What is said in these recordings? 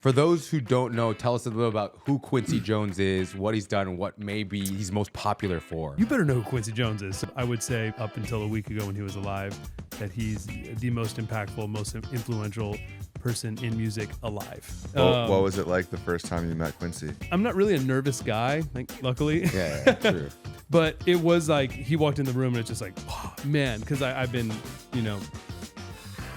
For those who don't know, tell us a little about who Quincy Jones is, what he's done, and what maybe he's most popular for. You better know who Quincy Jones is. I would say up until a week ago when he was alive, that he's the most impactful, most influential person in music alive. What was it like the first time you met Quincy? I'm not really a nervous guy, like, luckily. Yeah, true. But it was like he walked in the room and it's just like, oh, man, because I've been,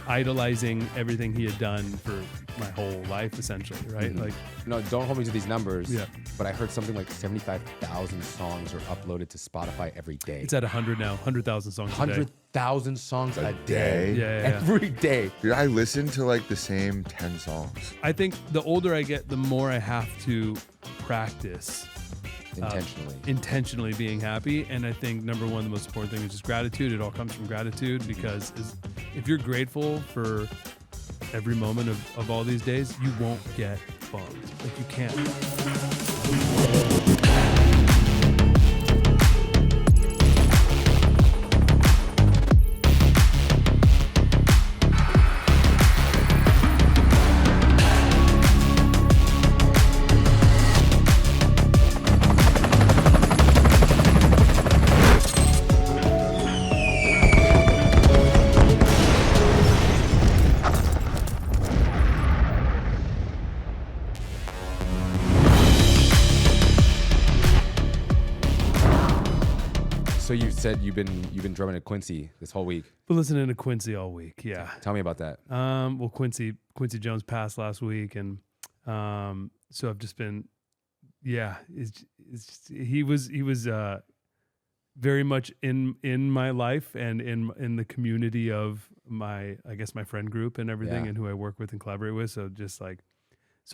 idolizing everything he had done for my whole life, essentially, right? Mm-hmm. Like, no, don't hold me to these numbers. Yeah. But I heard something like 75,000 songs are uploaded to Spotify every day. it's at 100 now, 100,000 songs a day. 100,000 songs a day. Yeah. Every day. Dude, I listen to like the same 10 songs. I think the older I get, the more I have to practice intentionally being happy. And I think number one, the most important thing is just gratitude. It all comes from gratitude, because if you're grateful for every moment of all these days, you won't get bummed. Like, you can't. So you said you've been drumming at Quincy this whole week. Been listening to Quincy all week. Yeah. Tell me about that. Well, Quincy Jones passed last week, and so I've just been, he was very much in my life and in the community of my friend group and everything, and who I work with and collaborate with. So just like,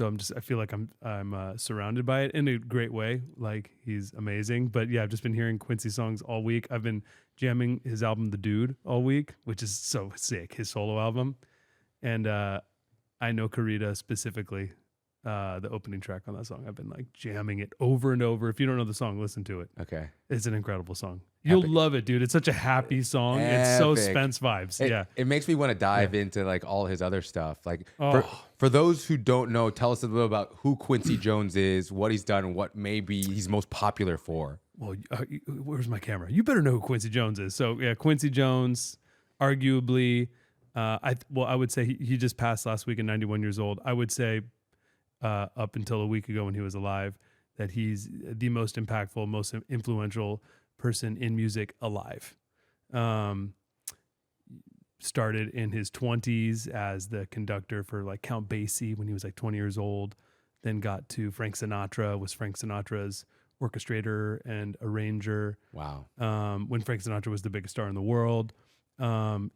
I feel like I'm surrounded by it in a great way. Like, he's amazing. But yeah, I've just been hearing Quincy songs all week. I've been jamming his album The Dude all week, which is so sick, his solo album. And I know Carita specifically, the opening track on that song. I've been like jamming it over and over. If you don't know the song, listen to it. Okay. It's an incredible song. You'll love it, dude. It's such a happy song. It's so Spence vibes. It makes me want to dive into like all his other stuff. Like, for those who don't know, tell us a little about who Quincy Jones is, what he's done, and what maybe he's most popular for. Well, where's my camera? You better know who Quincy Jones is. So yeah, Quincy Jones, arguably, I would say he just passed last week at 91 years old. I would say up until a week ago when he was alive, that he's the most impactful, most influential person in music alive. Started in his 20s as the conductor for like Count Basie when he was like 20 years old, then got to Frank Sinatra, was Frank Sinatra's orchestrator and arranger. Wow. When Frank Sinatra was the biggest star in the world. And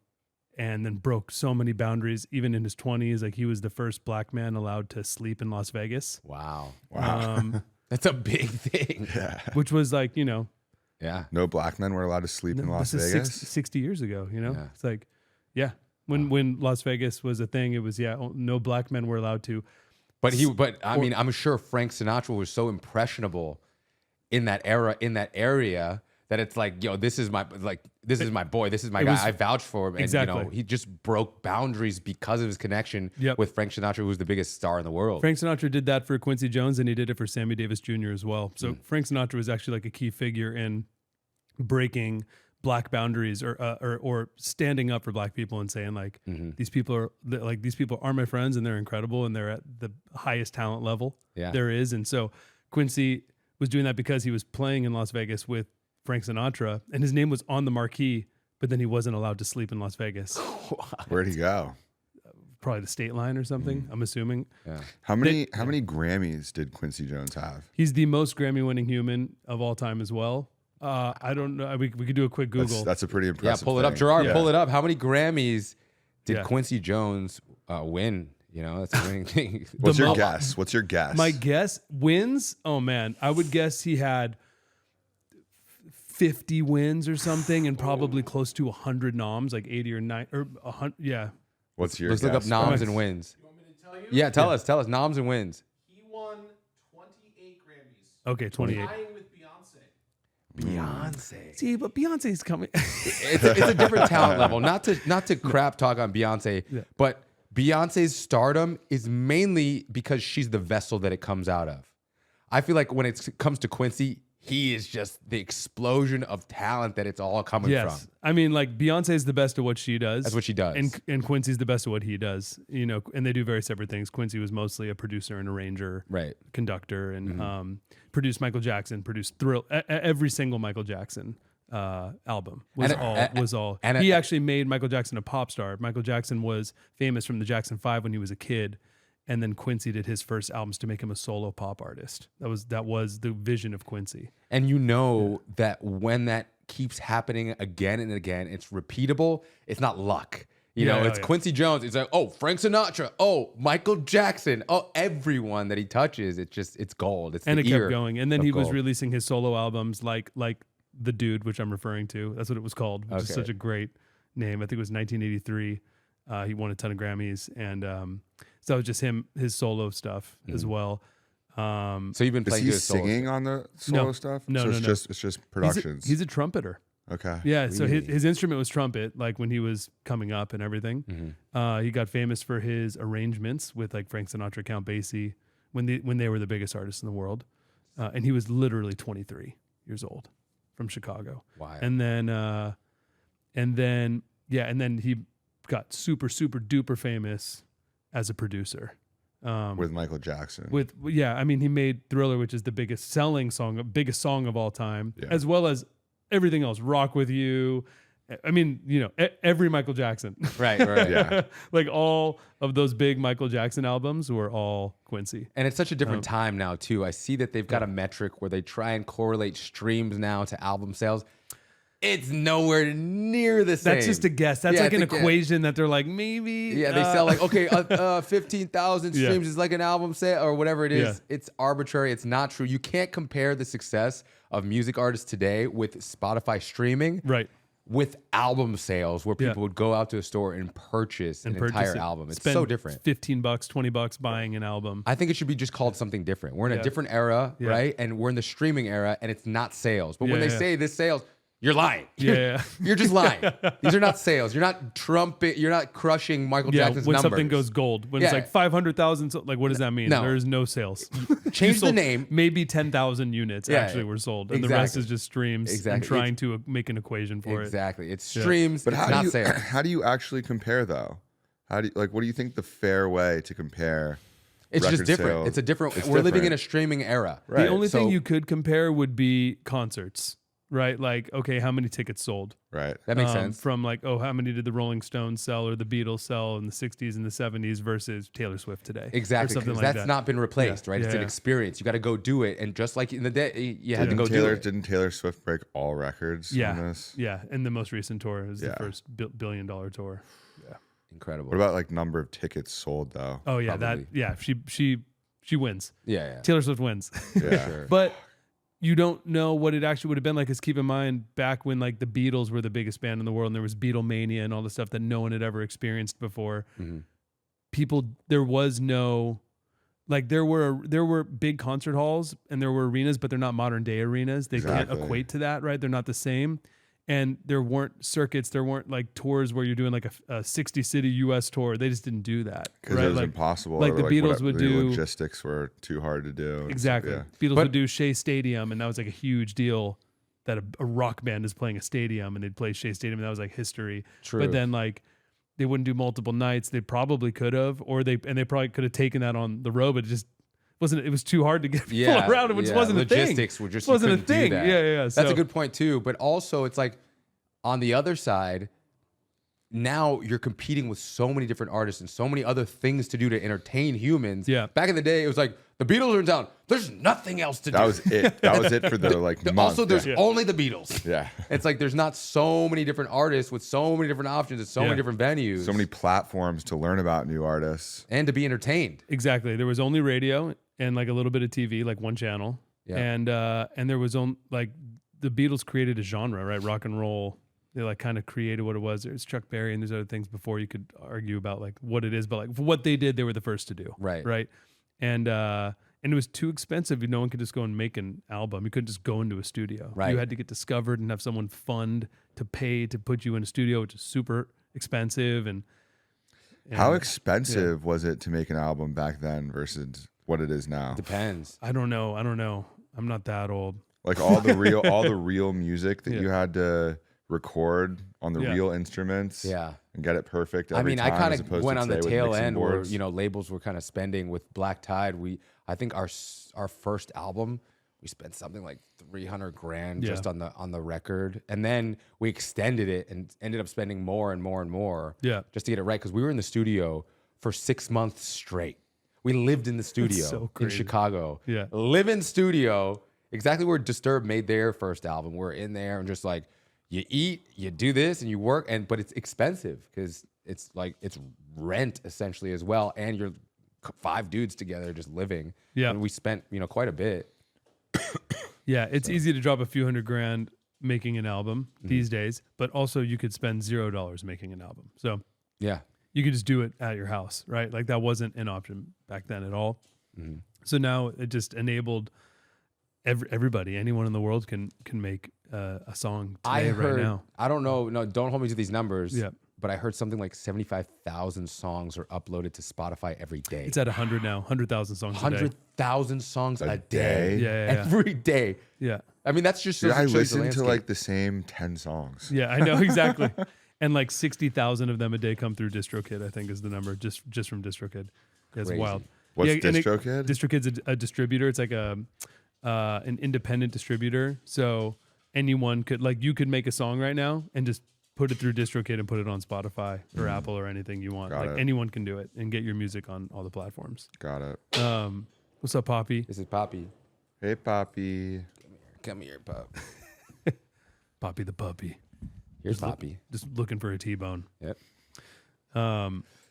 then broke so many boundaries, even in his 20s. Like, he was the first black man allowed to sleep in Las Vegas. Wow. That's a big thing. Yeah. Which was like, Yeah. No black men were allowed to sleep in Las Vegas? 60 years ago, Yeah. It's like, when Las Vegas was a thing, it was, no black men were allowed to. But I'm sure Frank Sinatra was so impressionable in that area, that it's like, this is my boy, this is my guy. I vouch for him. And, exactly. He just broke boundaries because of his connection with Frank Sinatra, who was the biggest star in the world. Frank Sinatra did that for Quincy Jones, and he did it for Sammy Davis Jr. as well. So Frank Sinatra was actually like a key figure in breaking black boundaries or standing up for black people and saying like, these people are my friends and they're incredible and they're at the highest talent level there is. And so Quincy was doing that because he was playing in Las Vegas with Frank Sinatra, and his name was on the marquee, but then he wasn't allowed to sleep in Las Vegas. Where'd he go? Probably the state line or something, I'm assuming. Yeah. How many Grammys did Quincy Jones have? He's the most Grammy-winning human of all time as well. I don't know. We could do a quick Google. That's a pretty impressive pull it thing. up, Gerard. Pull it up. How many Grammys did Quincy Jones win? That's a winning thing. What's your guess? My guess, wins? Oh, man. I would guess he had 50 wins or something, and probably close to 100 noms, like 80 or 90 or 100. Yeah. What's your Let's guess? look up noms and wins. You want me to tell you? Yeah, tell us noms and wins. He won 28 Grammys. Okay, 28. Tying with Beyonce. See, but Beyonce's coming. It's a different talent level. Not to crap talk on Beyonce, but Beyonce's stardom is mainly because she's the vessel that it comes out of. I feel like when it comes to Quincy, he is just the explosion of talent that it's all coming from. I mean, like Beyonce is the best at what she does. That's what she does. And Quincy's the best at what he does. You know, and they do very separate things. Quincy was mostly a producer and arranger, right, conductor, and produced Michael Jackson, produced every single Michael Jackson album was all. And he actually made Michael Jackson a pop star. Michael Jackson was famous from the Jackson 5 when he was a kid. And then Quincy did his first albums to make him a solo pop artist. That was the vision of Quincy. And you know that when that keeps happening again and again, it's repeatable. It's not luck. You know, it's Quincy Jones. It's like, oh, Frank Sinatra. Oh, Michael Jackson. Oh, everyone that he touches, it's gold. It's it kept going. And then he was releasing his solo albums like The Dude, which I'm referring to. That's what it was called, which is such a great name. I think it was 1983. He won a ton of Grammys, and so it was just his solo stuff as well. So you've been playing. Is he singing on the solo stuff? No, it's just productions. He's a trumpeter. Okay. Yeah. So his instrument was trumpet, like when he was coming up and everything. He got famous for his arrangements with like Frank Sinatra, Count Basie, when they were the biggest artists in the world, and he was literally 23 years old from Chicago. Wow. And then he got super, super duper famous as a producer. With Michael Jackson. I mean, he made Thriller, which is the biggest song of all time, as well as everything else. Rock With You. I mean, you know, every Michael Jackson. Right. Yeah. Like all of those big Michael Jackson albums were all Quincy. And it's such a different time now, too. I see that they've got a metric where they try and correlate streams now to album sales. It's nowhere near the same. That's just a guess. That's like an equation that they're like, maybe. Yeah, they sell like, okay, 15,000 streams is like an album sale or whatever it is. Yeah. It's arbitrary. It's not true. You can't compare the success of music artists today with Spotify streaming. Right. With album sales where people would go out to a store and purchase an entire album. It's so different. $15, $20 buying an album. I think it should be just called something different. We're in a different era, right? And we're in the streaming era and it's not sales. But when they say this sales, you're lying. Yeah. You're just lying. These are not sales. You're not You're not crushing Michael Jackson's when numbers. Something goes gold. When it's like 500,000, like what does that mean? No. There's no sales. Change the name. Maybe 10,000 units actually were sold. And the rest is just streams and trying to make an equation for it. Exactly. It's streams, but it's not sales. How do you actually compare though? What do you think the fair way to compare? It's just different. Sales? We're living in a streaming era. Right. The only thing you could compare would be concerts. Right, like, okay, how many tickets sold? Right. That makes sense. From like, how many did the Rolling Stones sell or the Beatles sell in the 60s and the 70s versus Taylor Swift today? Exactly, because that's not been replaced, right? It's an experience. You got to go do it. And just like in the day, you had to go do it. Didn't Taylor Swift break all records on this? Yeah, and the most recent tour is the first billion-dollar tour. Yeah. Incredible. What about like number of tickets sold though? Oh, yeah, she wins. Yeah. Taylor Swift wins. Yeah. Sure. But you don't know what it actually would have been like. Because keep in mind, back when like the Beatles were the biggest band in the world, and there was Beatlemania and all the stuff that no one had ever experienced before. There was no, like there were big concert halls and there were arenas, but they're not modern day arenas. They can't equate to that, right? They're not the same. And there weren't circuits, there weren't like tours where you're doing like a 60 city US tour. They just didn't do that. Because it was impossible. Like the Beatles would do. Logistics were too hard to do. Exactly. Beatles would do Shea Stadium, and that was like a huge deal that a rock band is playing a stadium, and they'd play Shea Stadium, and that was like history. True. But then like they wouldn't do multiple nights. They probably could have, or they probably could have taken that on the road, but it was too hard to get people around. It just wasn't a thing. Logistics were just wasn't a thing. Yeah. That's a good point too. But also, it's like on the other side, now you're competing with so many different artists and so many other things to do to entertain humans. Yeah. Back in the day, it was like the Beatles are in town. There's nothing else to do. That was it. That was it for the month. Also, there's only the Beatles. Yeah. It's like there's not so many different artists with so many different options and so many different venues. So many platforms to learn about new artists. And to be entertained. Exactly. There was only radio and like a little bit of TV, like one channel. Yeah. And there was like the Beatles created a genre, right? Rock and roll. They like kind of created what it was. There's Chuck Berry and there's other things before you could argue about like what it is, but like for what they did, they were the first to do. Right. And it was too expensive. No one could just go and make an album. You couldn't just go into a studio. Right. You had to get discovered and have someone fund to pay to put you in a studio, which is super expensive. And How expensive was it to make an album back then versus what it is now? Depends. I don't know. I'm not that old. Like all the real music that you had to record on the real instruments, and get it perfect. Every time, I kind as of opposed went to on the today with tail mixing end where boards. labels were kind of spending with Black Tide. I think our first album, we spent something like $300,000 just on the record, and then we extended it and ended up spending more and more and more, just to get it right, because we were in the studio for 6 months straight. We lived in the studio in Chicago. Live in studio, exactly where Disturbed made their first album. We're in there and just like, you eat, you do this, and you work, but it's expensive because it's rent essentially as well, and you're 5 dudes together just living. And we spent quite a bit. It's easy to drop a few $100,000 making an album these days, but also you could spend $0 making an album. So you could just do it at your house, right? Like that wasn't an option back then at all. So now it just enabled everybody, anyone in the world can make a song today, right now. I don't know. No, don't hold me to these numbers. But I heard something like 75,000 songs are uploaded to Spotify every day. It's at 100 now, 100,000 songs a day. 100,000 songs a day. Yeah. Every day. Yeah. I mean, that's just I listen to like the same 10 songs. Yeah, I know, exactly. And like 60,000 of them a day come through DistroKid, I think is the number, just from DistroKid. It's wild. What's DistroKid? DistroKid's a distributor. It's like an independent distributor. So anyone could, like, you could make a song right now and just put it through DistroKid and put it on Spotify or Apple or anything you want. Anyone can do it and get your music on all the platforms. Got it. What's up, Poppy? This is Poppy. Hey, Poppy. Come here, pup. Poppy the puppy. Here's Poppy. Just looking for a T-bone. Yep.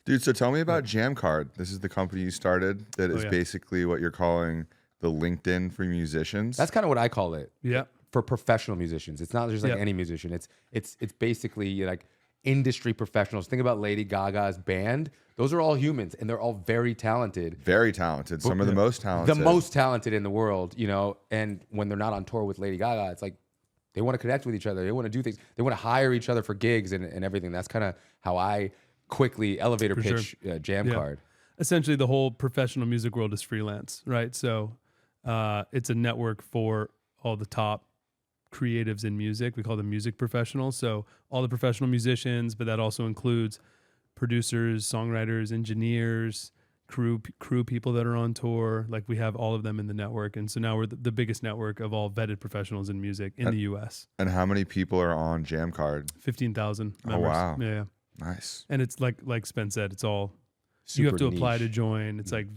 Dude, so tell me about JammCard. This is the company you started that is basically what you're calling the LinkedIn for musicians. That's kind of what I call it. Yeah. For professional musicians. It's not just like any musician. It's basically like industry professionals. Think about Lady Gaga's band. Those are all humans and they're all very talented. Very talented. Some of the most talented. The most talented in the world, and when they're not on tour with Lady Gaga, it's like they want to connect with each other. They want to do things. They want to hire each other for gigs and everything. That's kind of how I quickly elevator pitch JammCard. Essentially, the whole professional music world is freelance, right? So it's a network for all the top creatives in music. We call them music professionals. So all the professional musicians, but that also includes producers, songwriters, engineers, crew people that are on tour. Like we have all of them in the network. And so now we're the biggest network of all vetted professionals in music in the US. And how many people are on JammCard? 15,000 members. Oh, wow. Yeah. Nice. And it's like Spence said, it's all, Super you have to niche. apply to join. It's like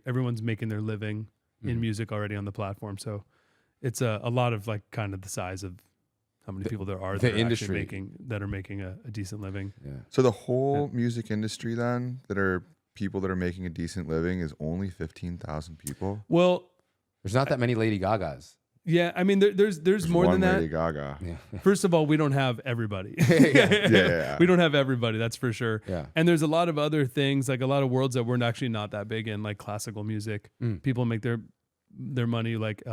everyone's making their living in music already on the platform. So it's a lot of like kind of the size of how many people there are the that are industry. making a decent living. Yeah. So the whole music industry then that are people that are making a decent living is only 15,000 people? Well, There's not that many Lady Gagas. yeah, I mean there's more than one that. Lady Gaga. Yeah. First of all, we don't have everybody. Yeah. We don't have everybody, that's for sure. Yeah. And there's a lot of other things, like a lot of worlds that we're actually not that big in, like classical music. People make their money like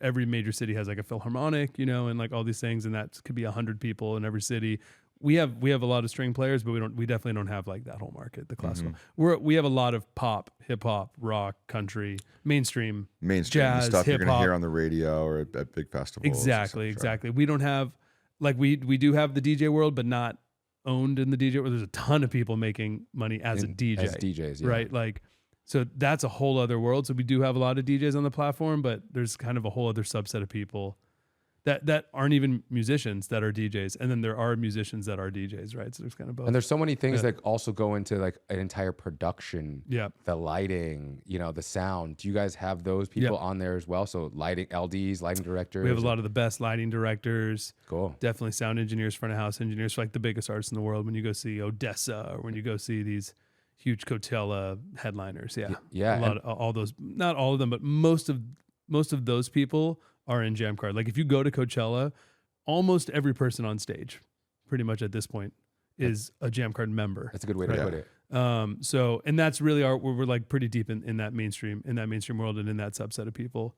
every major city has like a philharmonic, and like all these things, and that could be 100 people in every city. We have a lot of string players, but we definitely don't have like that whole market, the classical. We have a lot of pop, hip hop, rock, country, mainstream, jazz, stuff you're gonna hip-hop. hear on the radio or at big festivals. Exactly. We don't have, like we do have the DJ world, but not owned in the DJ world. There's a ton of people making money as a DJ, As DJs, yeah. right? Like, so that's a whole other world. So we do have a lot of DJs on the platform, but there's kind of a whole other subset of people that aren't even musicians that are DJs. And then there are musicians that are DJs, right? So there's kind of both. And there's so many things that also go into like an entire production. Yeah. The lighting, the sound. Do you guys have those people Yep. on there as well? So lighting, LDs, lighting directors. We have a lot of the best lighting directors. Cool. Definitely sound engineers, front of house engineers for like the biggest artists in the world. When you go see Odessa or when you go see these huge Coachella headliners. Yeah. Yeah. A lot of all those, not all of them, but most of those people are in JammCard. Like if you go to Coachella, almost every person on stage, pretty much at this point, is a JammCard member. That's a good way to put it. So, and that's really we're like pretty deep in that mainstream world and in that subset of people.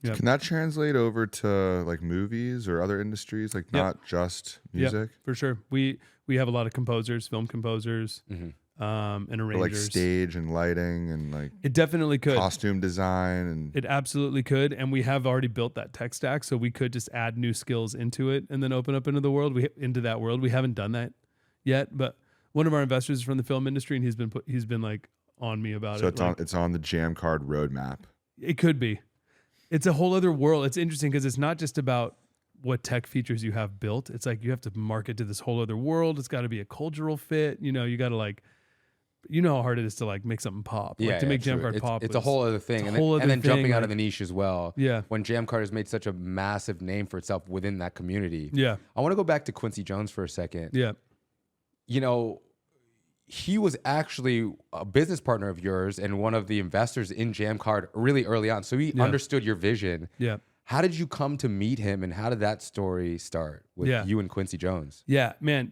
Yep. Can that translate over to like movies or other industries, like not just music? For sure. We have a lot of composers, film composers, and arrangers. Or like stage and lighting and like it definitely could. Costume design and it absolutely could. And we have already built that tech stack, so we could just add new skills into it and then open up into the world. Into that world. We haven't done that yet, but one of our investors is from the film industry, and he's been like on me about it. So it's on the Jammcard roadmap. It could be. It's a whole other world. It's interesting because it's not just about what tech features you have built. It's like you have to market to this whole other world. It's got to be a cultural fit. You know, you got to like, you know how hard it is to like make something pop. Yeah, like to make true. Jammcard pop. It's a whole other thing. And then jumping out of the niche as well. Yeah. When Jammcard has made such a massive name for itself within that community. Yeah. I want to go back to Quincy Jones for a second. Yeah. You know, he was actually a business partner of yours and one of the investors in Jammcard really early on. So he understood your vision. Yeah. How did you come to meet him, and how did that story start with you and Quincy Jones? Yeah, man.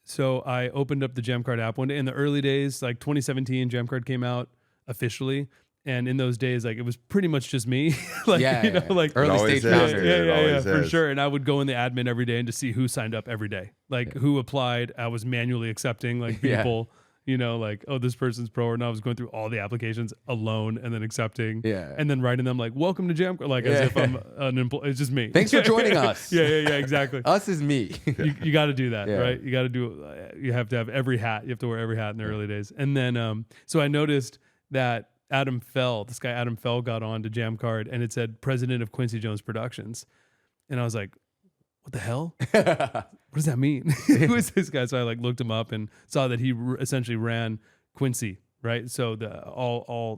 So I opened up the Jammcard app one day in the early days, like 2017, Jammcard came out officially. And in those days, like it was pretty much just me, like like early stage founder. Yeah, for sure. And I would go in the admin every day and to see who signed up every day, like who applied. I was manually accepting like people, you know, like this person's pro, and I was going through all the applications alone and then accepting, and then writing them like welcome to Jammcard, like as if I'm an employee. It's just me. Thanks for joining us. Yeah, exactly. Us is me. You got to do that, right? You got to do. You have to have every hat. You have to wear every hat in the early days. And then, so I noticed that this guy Adam Fell got on to Jammcard, and it said president of Quincy Jones Productions. And I was like, what the hell? What does that mean? Who is this guy? So I like looked him up and saw that he essentially ran Quincy, right? So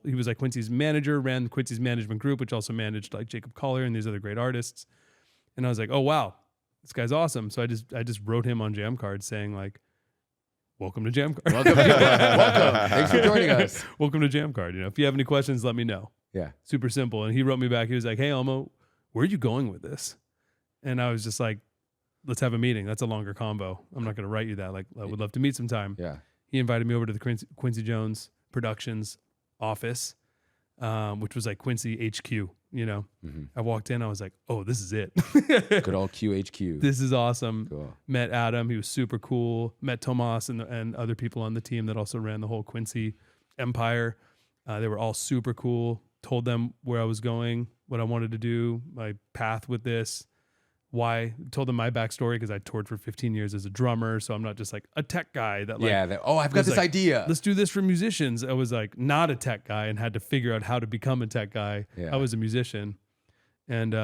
he was like Quincy's manager, ran Quincy's management group, which also managed like Jacob Collier and these other great artists. And I was like, oh wow, this guy's awesome. So I just wrote him on Jammcard saying like, welcome to Jammcard. Welcome. Thanks for joining us. Welcome to Jammcard. You know, if you have any questions, let me know. Yeah. Super simple. And he wrote me back. He was like, hey, Elmo, where are you going with this? And I was just like, let's have a meeting. That's a longer combo. I'm not going to write you that. Like, I would love to meet sometime. Yeah. He invited me over to the Quincy Jones Productions office, which was like Quincy HQ, you know. Mm-hmm. I walked in. I was like, oh, this is it. Good old QHQ. This is awesome. Cool. Met Adam. He was super cool. Met Tomas and other people on the team that also ran the whole Quincy empire. They were all super cool. Told them where I was going, what I wanted to do, my path with this, why. Told them my backstory because I toured for 15 years as a drummer. So I'm not just like a tech guy that like, I've got this idea. Let's do this for musicians. I was like not a tech guy and had to figure out how to become a tech guy. Yeah. I was a musician. And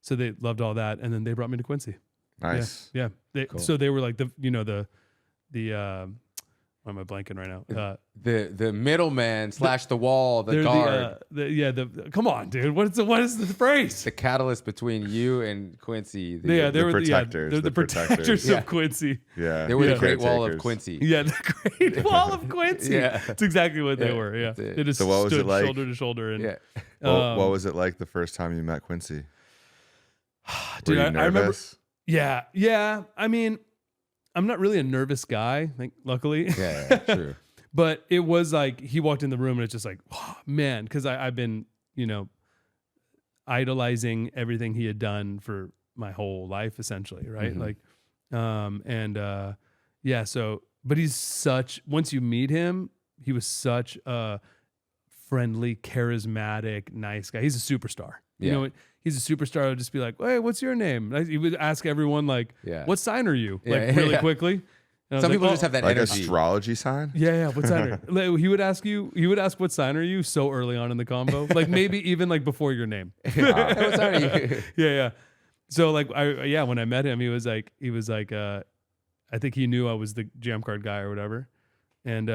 so they loved all that. And then they brought me to Quincy. Nice. Yeah. Cool. So they were like the why am I blanking right now? The middleman / the wall, the guard. Come on, dude. What is the phrase? The catalyst between you and Quincy. They were the protectors. They're the protectors of Quincy. Yeah. They were the Great Wall of Quincy. Yeah, the Great Wall of Quincy. Yeah. It's exactly what they were. Yeah. They just stood shoulder to shoulder. And, what was it like the first time you met Quincy? Dude, were you nervous? I remember. Yeah. I mean, I'm not really a nervous guy, luckily. Yeah, true. But it was like he walked in the room and it's just like, oh, man, because I've been, idolizing everything he had done for my whole life, essentially, right? Mm-hmm. So, but once you meet him, he was such a friendly, charismatic, nice guy. He's a superstar. Yeah. You know, he's a superstar. I'll just be like, hey, what's your name? He would ask everyone like, what sign are you? Like really quickly. Some people just have that like energy. Astrology sign? Yeah. What sign are you? He would ask what sign are you so early on in the combo. Like maybe even like before your name. Hey, what sign are you? Yeah. So like when I met him, he was like I think he knew I was the Jammcard guy or whatever. And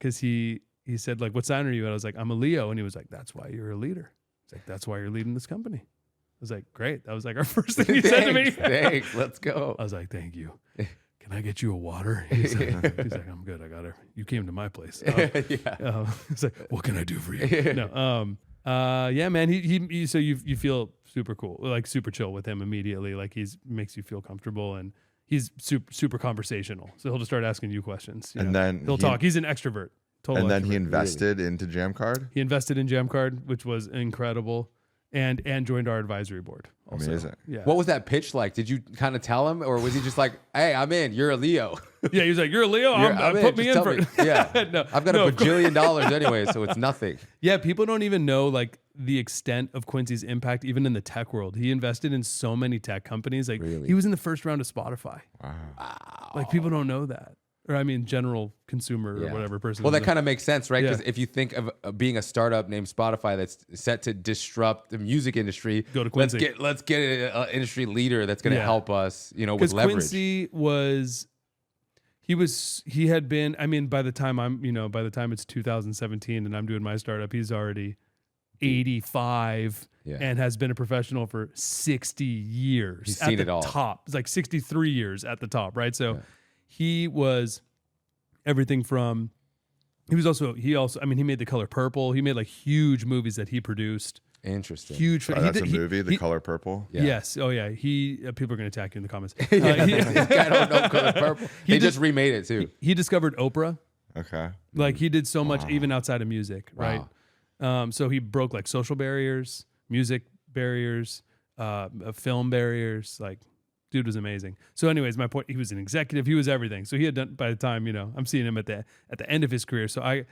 cause he said like, what sign are you? And I was like, I'm a Leo. And he was like, that's why you're a leader. It's like, that's why you're leading this company. I was like, great. That was like our first thing he said to me. Thanks. Let's go. I was like, thank you. Can I get you a water? He's like, I'm good. I got her. You came to my place. He's like, what can I do for you? No. Yeah, man. He so you feel super cool, like super chill with him immediately. Like makes you feel comfortable, and he's super conversational. So he'll just start asking you questions. Then he'll talk. He's an extrovert. And then he invested into Jammcard? He invested in Jammcard, which was incredible. and joined our advisory board. Also. Amazing. Yeah. What was that pitch like? Did you kind of tell him, or was he just like, "Hey, I'm in. You're a Leo." Yeah, he was like, "You're a Leo. I'm put me just in tell for it." Yeah, No, I've got no, a bajillion dollars anyway, so it's nothing. Yeah, people don't even know like the extent of Quincy's impact, even in the tech world. He invested in so many tech companies. Like Really? he was in the first round of Spotify. Wow. Like people don't know that. Or I mean, general consumer or whatever person. Well, that kind of makes sense, right? Because Yeah. if you think of being a startup named Spotify that's set to disrupt the music industry, Go to Quincy. Let's get an industry leader that's going to help us, with because leverage. Quincy he had been. I mean, by the time it's 2017 and I'm doing my startup, he's already 85 and has been a professional for 60 years. He's at seen the it all. Top. It's like 63 years at the top, right? So he was everything from. He made The Color Purple. He made like huge movies that he produced. Interesting. Huge. Oh, that's a movie, The Color Purple. Yeah. Yes. Oh yeah. People are going to attack you in the comments. I don't know Color Purple. They just remade it too. He discovered Oprah. Okay. Like he did so much even outside of music, right? Wow. So he broke like social barriers, music barriers, film barriers. Like, dude was amazing. So, anyways, my point: he was an executive. He was everything. So he had done. By the time I'm seeing him at the end of his career. So I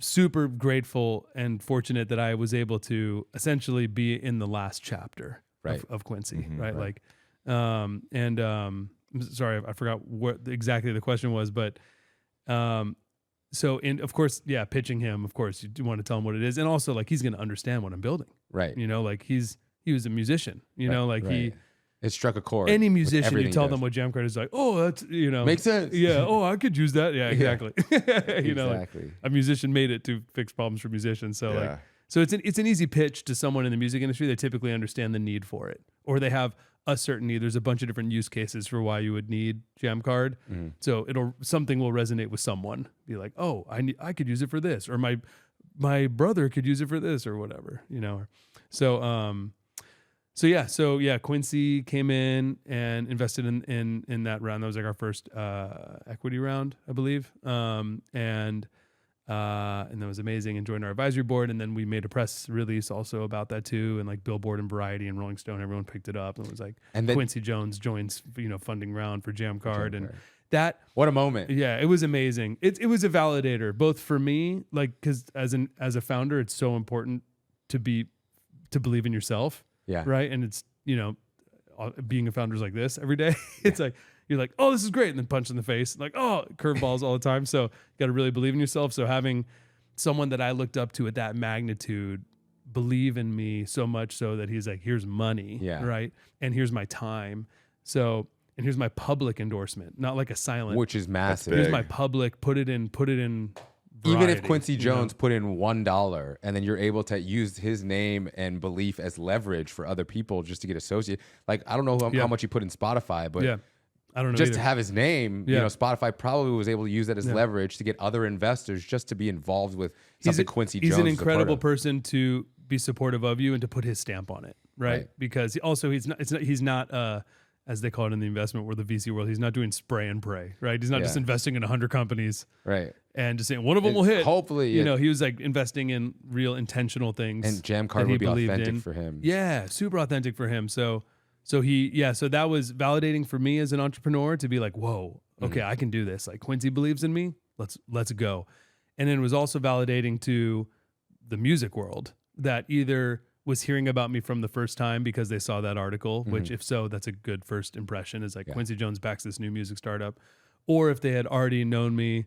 super grateful and fortunate that I was able to essentially be in the last chapter of Quincy, right? Like, sorry, I forgot what exactly the question was, but. So, of course, pitching him, of course, you do want to tell him what it is. And also, like, he's going to understand what I'm building. Right. Like, he was a musician, it struck a chord. Any musician, you tell them them what Jammcard is like, oh, that's, makes sense. Yeah. Oh, I could use that. Yeah, exactly. Exactly. Like, a musician made it to fix problems for musicians. So, so it's an easy pitch to someone in the music industry. They typically understand the need for it, or they have a certain need. There's a bunch of different use cases for why you would need Jammcard. So something will resonate with someone. Be like, oh, I could use it for this, or my brother could use it for this, or whatever, So Quincy came in and invested in that round. That was like our first equity round, I believe. And that was amazing, and joined our advisory board. And then we made a press release also about that too. And like Billboard and Variety and Rolling Stone, everyone picked it up. And it was like, Quincy Jones joins, funding round for Jammcard. And that, what a moment. Yeah, it was amazing. It was a validator, both for me, like, cause as a founder, it's so important to believe in yourself. Yeah. Right. And it's, being a founder is like this every day. It's like, you're like, oh, this is great. And then punch in the face, like, oh, curveballs all the time. So you got to really believe in yourself. So having someone that I looked up to at that magnitude believe in me so much so that he's like, here's money. Yeah. Right. And here's my time. So, and here's my public endorsement, not like a silent, which is massive. Here's my public, put it in. Even Variety, if Quincy Jones put in $1 and then you're able to use his name and belief as leverage for other people just to get associated. Like, I don't know how much he put in Spotify, but I don't know. Just either. to have his name, Spotify probably was able to use that as leverage to get other investors just to be involved with something Quincy Jones. He's an incredible person to be supportive of you and to put his stamp on it, right? Because he's not as they call it in the investment world, the VC world, he's not doing spray and pray, right? He's not just investing in 100 companies, right? And just saying one of them will hit. Hopefully, he was like investing in real intentional things. And Jammcard would be authentic for him. Yeah, super authentic for him. So that was validating for me as an entrepreneur to be like, whoa, okay, I can do this. Like Quincy believes in me. Let's go. And then it was also validating to the music world that either was hearing about me from the first time because they saw that article, which if so, that's a good first impression, is like Quincy Jones backs this new music startup. Or if they had already known me,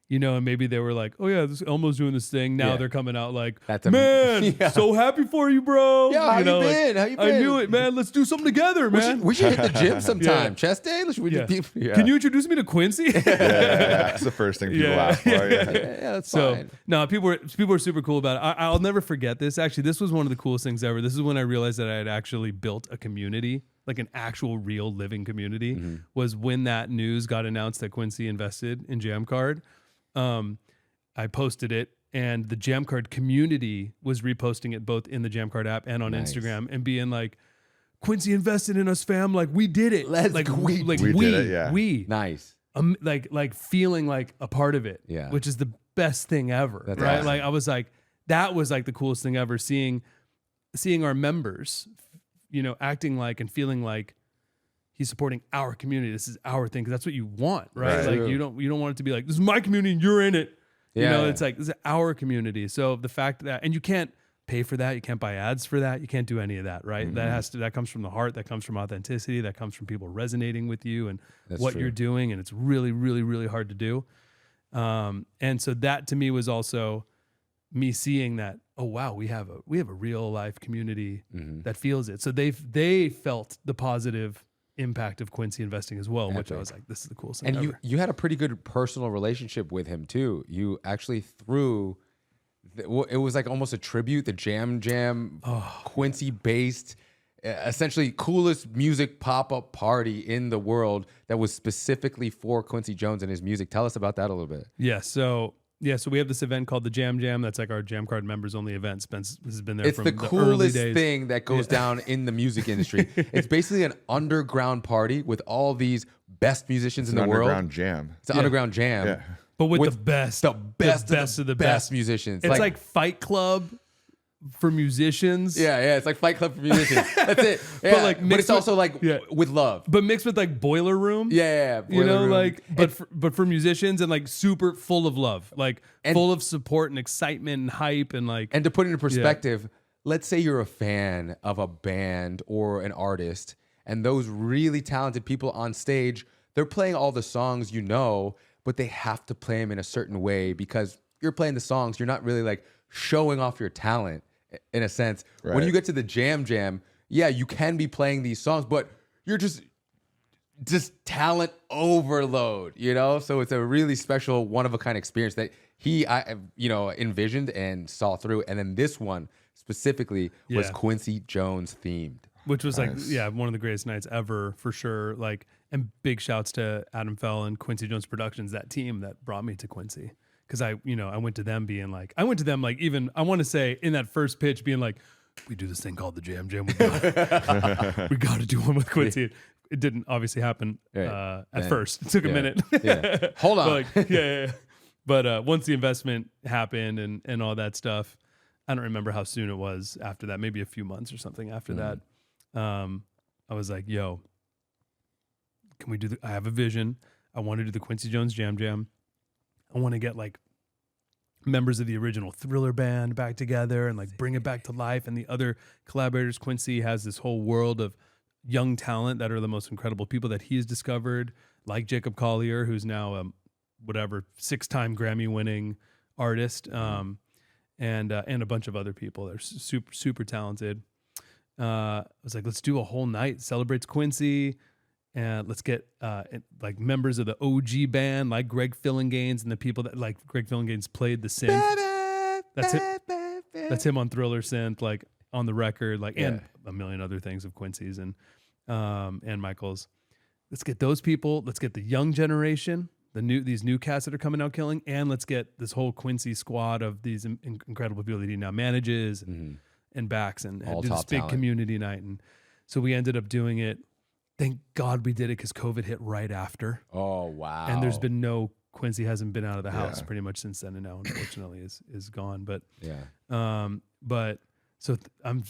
and maybe they were like, oh yeah, this Elmo's doing this thing. Now they're coming out like, so happy for you, bro. Yeah, how you been? How you been? I knew it, man. Let's do something together, man. We should hit the gym sometime. Chest day? Can you introduce me to Quincy? That's the first thing people ask for. Yeah, that's fine. No, people were super cool about it. I'll never forget this. Actually, this was one of the coolest things ever. This is when I realized that I had actually built a community, like an actual real living community, was when that news got announced that Quincy invested in Jammcard. I posted it, and the Jammcard community was reposting it both in the Jammcard app and on Instagram, and being like, Quincy invested in us, fam. Like, we did it. We did it. Yeah. Nice. Like feeling like a part of it. Yeah. Which is the best thing ever. That's right. Awesome. Like, I was like, that was like the coolest thing ever, seeing seeing our members, acting like and feeling like he's supporting our community. This is our thing, because that's what you want, right? Like you don't want it to be like, this is my community and you're in it. It's like, this is our community. So the fact that, and you can't pay for that, you can't buy ads for that, you can't do any of that, right? That comes from the heart, that comes from authenticity, that comes from people resonating with you and what you're doing, and it's really, really, really hard to do. And so that to me was also me seeing that, oh wow, we have a real life community that feels it. So they felt the positive impact of Quincy investing as well, which I was like, this is the coolest thing ever. You had a pretty good personal relationship with him too. You actually threw, it was like almost a tribute, the JammJam Quincy based, essentially coolest music pop-up party in the world that was specifically for Quincy Jones and his music. Tell us about that a little bit. So we have this event called the JammJam. That's like our Jammcard members only event. Spence has been there it's from the early coolest days. thing that goes down in the music industry. It's basically an underground party with all these best musicians in the world. Underground jam. It's an underground jam. Yeah. But with the best of the best musicians. It's like Fight Club for musicians. Yeah, it's like Fight Club for musicians. That's it. Yeah. But it's also like with love. But mixed with like Boiler Room. Yeah. Boiler Room. But for musicians, and like super full of love, like full of support and excitement and hype, and like. And to put it in perspective, let's say you're a fan of a band or an artist, and those really talented people on stage, they're playing all the songs but they have to play them in a certain way, because you're playing the songs. You're not really like showing off your talent in a sense. Right. When you get to the JammJam, you can be playing these songs, but you're just talent overload, So it's a really special, one-of-a-kind experience that he envisioned and saw through. And then this one specifically was Quincy Jones themed. Which was nice. One of the greatest nights ever for sure. Like, and big shouts to Adam Fell and Quincy Jones Productions, that team that brought me to Quincy. Because I went to them even, I want to say in that first pitch being like, we do this thing called the JammJam. We got to do one with Quincy. It didn't obviously happen at first. It took a minute. Hold on. But once the investment happened and all that stuff, I don't remember how soon it was after that, maybe a few months or something after that. I was like, yo, can we do I have a vision. I want to do the Quincy Jones JammJam. I want to get like members of the original Thriller band back together and like bring it back to life. And the other collaborators, Quincy has this whole world of young talent that are the most incredible people that he's discovered, like Jacob Collier, who's now a 6-time Grammy winning artist, and a bunch of other people that are super, super talented. I was like, let's do a whole night, celebrates Quincy, and let's get like members of the OG band, like Greg Fillinganes, and the people that like Greg Fillinganes played the synth. That's him on Thriller synth, like on the record, like and a million other things of Quincy's and Michael's. Let's get those people. Let's get the young generation, these new cats that are coming out killing, and let's get this whole Quincy squad of these incredible people that he now manages and backs, and do this big talent. Community night. And so we ended up doing it. Thank God we did it, because COVID hit right after. Oh, wow. And there's been Quincy hasn't been out of the house pretty much since then, and now unfortunately is gone. But so I'm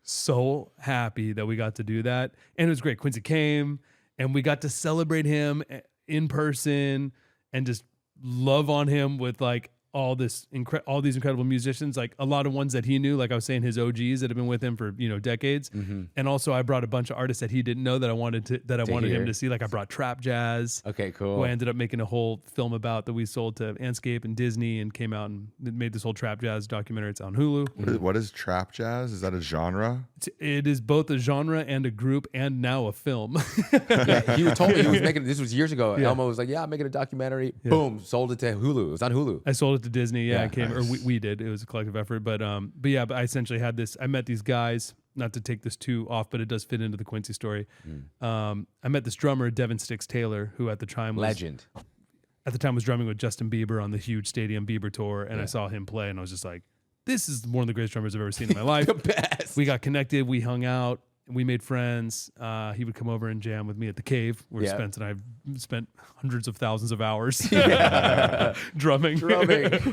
so happy that we got to do that. And it was great. Quincy came and we got to celebrate him in person and just love on him with like all these incredible musicians, like a lot of ones that he knew, like I was saying, his OGs that have been with him for decades. And also I brought a bunch of artists that he didn't know that I wanted him to see. Like I brought Trap Jazz. Okay, cool. Who I ended up making a whole film about that we sold to Anscape and Disney, and came out and made this whole Trap Jazz documentary. It's on Hulu. What is Trap Jazz? Is that a genre? It is both a genre and a group, and now a film. He told me he was making, this was years ago. Elmo was like, I'm making a documentary. Boom, sold it to Hulu. It was on Hulu. I sold it to Disney. I came, nice. Or we did. It was a collective effort, but I essentially had this. I met these guys. Not to take this too off, but it does fit into the Quincy story. I met this drummer, Devin Sticks Taylor, who at the time was legend. At the time was drumming with Justin Bieber on the huge Stadium Bieber tour, and I saw him play, and I was just like, "This is one of the greatest drummers I've ever seen in my life." The best. We got connected. We hung out. we made friends. He would come over and jam with me at the cave, where Spence and I spent hundreds of thousands of hours drumming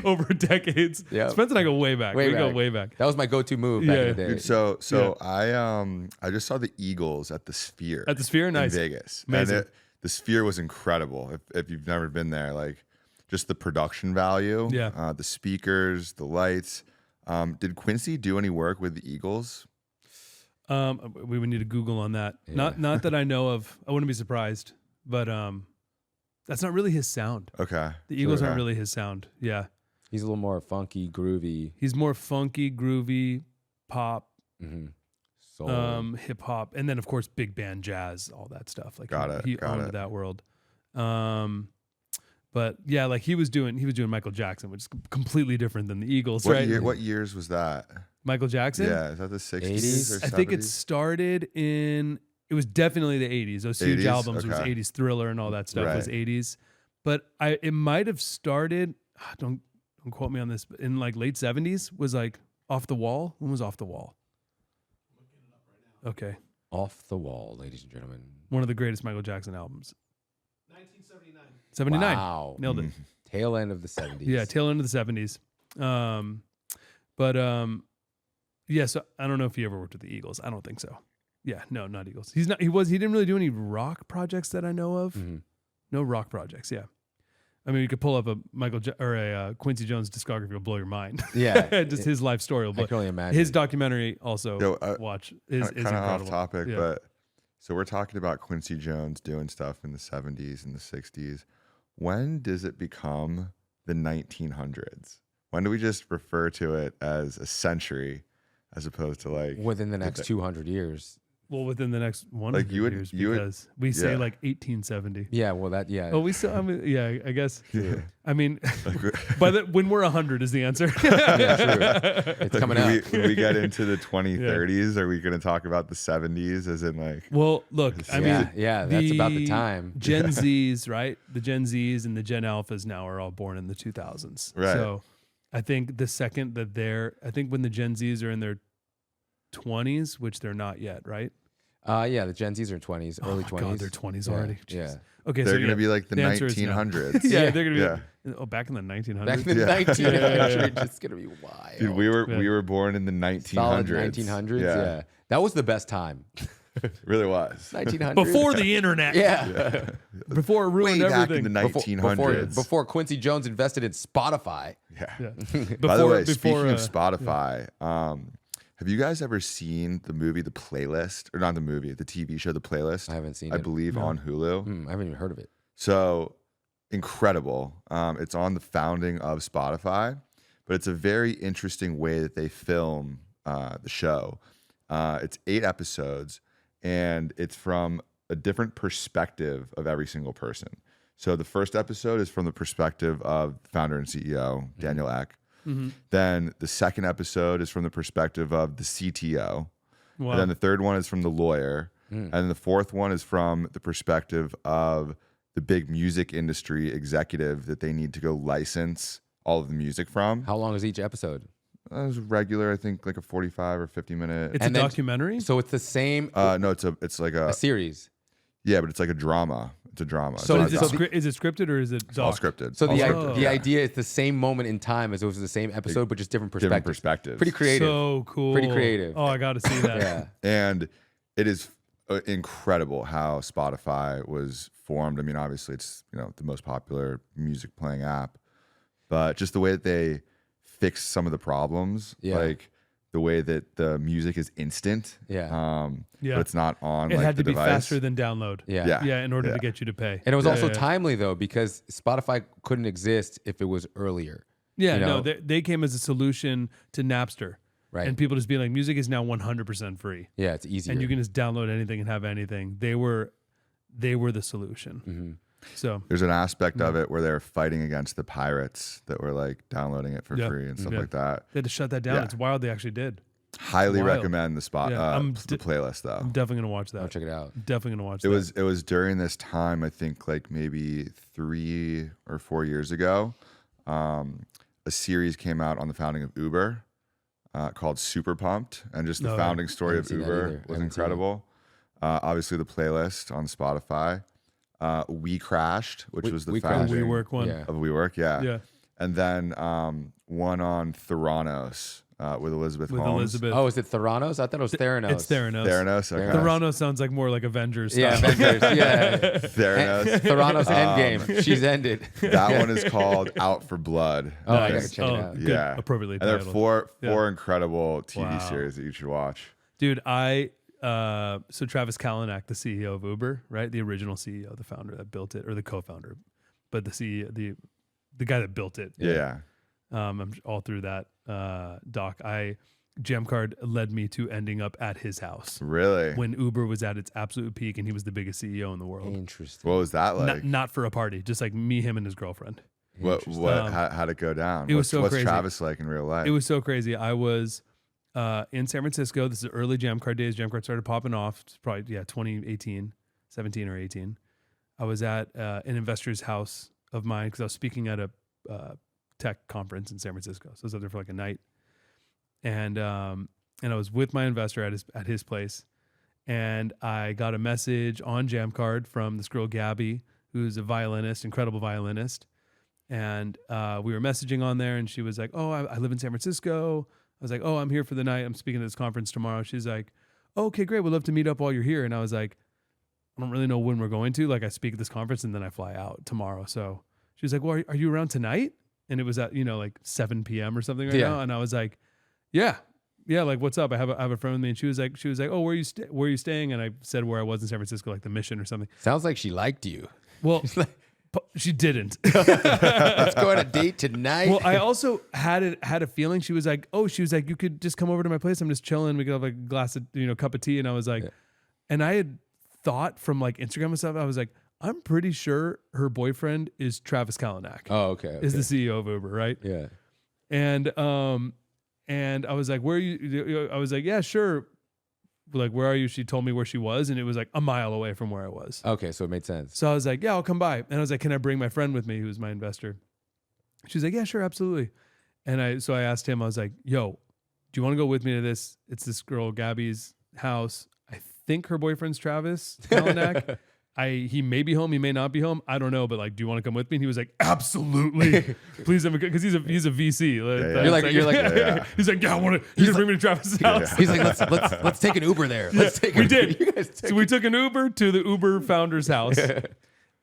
over decades. Yep. Spence and I go way back. We go way back. That was my go-to move back in the day. Dude, I just saw the Eagles at the Sphere. At the Sphere, nice. In Vegas. Amazing. And the Sphere was incredible. If you've never been there, like just the production value, the speakers, the lights. Did Quincy do any work with the Eagles? We would need to Google on that. Yeah. Not that I know of. I wouldn't be surprised, but that's not really his sound. Okay. The Eagles aren't really his sound. Yeah. He's a little more funky, groovy. He's more funky, groovy, pop, soul, hip hop, and then of course big band jazz, all that stuff. Like he got owned that world. But yeah, like he was doing Michael Jackson, which is completely different than the Eagles, right? What years was that? Michael Jackson? Yeah, is that the 60s or 70s? I think it started it was definitely the 80s. Those huge 80s? albums, Okay. it was 80s Thriller and all that stuff was 80s. But it might have started, don't quote me on this, but in like late 70s was like Off the Wall. When was Off the Wall? I'm looking it up right now. Okay. Off the Wall, ladies and gentlemen. One of the greatest Michael Jackson albums. 1979. 79. Wow. Nailed it. Tail end of the 70s. Yeah, tail end of the 70s. Yeah, so I don't know if he ever worked with the Eagles. I don't think so. Yeah, no, not Eagles. He didn't really do any rock projects that I know of. Mm-hmm. No rock projects, yeah. I mean, you could pull up a Quincy Jones discography, will blow your mind. Yeah. Just his life story. I can only imagine. His documentary also is kind of incredible. off topic, but so we're talking about Quincy Jones doing stuff in the 70s and the 60s. When does it become the 1900s? When do we just refer to it as a century as opposed to like within the next 200 years? Well, within the next 100 years, because we say like 1870. Yeah, well, that, yeah. Oh, we still, I mean, yeah, I guess. Yeah. I mean, when we're 100 is the answer. Yeah, true. It's coming out. When we get into the 2030s, are we going to talk about the 70s as in like? Well, look, I mean, that's about the time. Gen Zs, right? The Gen Zs and the Gen Alphas now are all born in the 2000s. Right. So I think the second that I think when the Gen Zs are in their 20s, which they're not yet, right? Yeah, the Gen Zs are 20s, early 20s. God, they're 20s already. Yeah. Okay, They're going to be like the 1900s. Yeah, they're going to be. Oh, back in the 1900s. Back in the 1900s, it's going to be wild. Dude, we were born in the 1900s. Solid 1900s, yeah. That was the best time. It really was. 1900s. Before the internet. Yeah. Before it ruined Way back everything. in the 1900s. Before Quincy Jones invested in Spotify. Yeah. By the way, speaking of Spotify, have you guys ever seen the movie The Playlist? Or not the movie, the TV show The Playlist? I haven't seen it. I believe on Hulu. I haven't even heard of it. So incredible. It's on the founding of Spotify, but it's a very interesting way that they film the show. It's 8 episodes, and it's from a different perspective of every single person. So the first episode is from the perspective of the founder and CEO, Daniel Ek. Mm-hmm. Then the second episode is from the perspective of the CTO. Wow. And then the third one is from the lawyer. And then the fourth one is from the perspective of the big music industry executive that they need to go license all of the music from. How long is each episode? It was regular, I think, like a 45 or 50 minute. It's a documentary? So it's the same. No, it's like a series. Yeah, but it's like a drama. It's a drama. So is it scripted or is it all scripted? So the idea is the same moment in time as it was the same episode, but just different perspectives. Pretty creative. So cool. Pretty creative. Oh, I got to see that. Yeah. And it is incredible how Spotify was formed. I mean, obviously it's the most popular music playing app, but just the way that they fix some of the problems, like the way that the music is instant. But it's not on. It had to the be device. faster than download. In order to get you to pay. And it was also timely though, because Spotify couldn't exist if it was earlier. Yeah, no, they came as a solution to Napster. Right. And people just being like, music is now 100% free. Yeah, it's easier. And you can just download anything and have anything. They were the solution. Mm-hmm. So there's an aspect of it where they're fighting against the pirates that were like downloading it for free and stuff like that. They had to shut that down. It's wild they actually did. Highly recommend the the playlist though. I'm definitely gonna watch that. I'll check it out. I'm definitely gonna watch that. It was during this time, I think like maybe 3 or 4 years ago, a series came out on the founding of Uber. called Super Pumped, and just the No, founding story of seen that Uber either. I was haven't seen it. incredible. Obviously, the playlist on Spotify. We Crashed, which was the We founding Crashed. WeWork one. Yeah. of WeWork, Yeah. and then one on Theranos with Elizabeth With Holmes. Elizabeth. Oh, is it Theranos? I thought it was Theranos. It's Theranos. Theranos, okay. Theranos sounds like more like Avengers. Yeah, style. Avengers. Yeah. Theranos. Theranos Endgame. She's ended. That one is called Out for Blood. Oh, I Nice. gotta check it out. Good. Yeah. Appropriately And there are titled. four incredible TV Wow. series that you should watch. Dude, so Travis Kalanick, the CEO of Uber, right? The original CEO, the founder that built it, or the co-founder, but the CEO, the guy that built it. Yeah. I'm all through that doc. Jammcard led me to ending up at his house Really? when Uber was at its absolute peak and he was the biggest CEO in the world. Interesting. What was that like? Not for a party, just like me, him, and his girlfriend. How'd it go down? It was so what's crazy. Travis like in real life? It was so crazy. I was in San Francisco. This is early Jammcard days. Jammcard started popping off. It's probably 2018, 17 or 18. I was at an investor's house of mine because I was speaking at a tech conference in San Francisco. So I was out there for like a night, and I was with my investor at his place, and I got a message on Jammcard from this girl Gabby, who's a violinist, incredible violinist, and we were messaging on there, and she was like, "Oh, I live in San Francisco." I was like, "Oh, I'm here for the night. I'm speaking at this conference tomorrow." She's like, "Oh, okay, great. We'd love to meet up while you're here." And I was like, "I don't really know when we're going to. Like, I speak at this conference and then I fly out tomorrow." So she was like, "Well, are you around tonight?" And it was at, like 7 p.m. or something right now. And I was like, yeah, like, what's up? I have a friend with me. And she was like, "Oh, where are you staying?" And I said where I was in San Francisco, like the Mission or something. Sounds like she liked you. Well, she didn't. Let's go on a date tonight. Well, I also had a feeling. She was like, "You could just come over to my place. I'm just chilling. We could have like a glass of, cup of tea." And I was like, and I had thought from like Instagram and stuff, I was like, I'm pretty sure her boyfriend is Travis Kalanick. Oh, okay. Is the CEO of Uber, right? Yeah. And I was like, "Where are you?" I was like, "Yeah, sure." Like, "Where are you?" She told me where she was, and it was like a mile away from where I was. Okay, so it made sense. So I was like, "Yeah, I'll come by." And I was like, "Can I bring my friend with me, who's my investor?" She's like, "Yeah, sure, absolutely." And I asked him, I was like, "Yo, do you want to go with me to this? It's this girl Gabby's house. I think her boyfriend's Travis Kalanick. He may be home, he may not be home. I don't know, but like, do you want to come with me?" And he was like, "Absolutely, please." Because he's a VC. You're like, yeah. He's like, "Yeah, I want to." He's gonna bring me to Travis's house. He's like, let's take an Uber there. Let's take. We did. You guys take So we took an Uber to the Uber founder's house,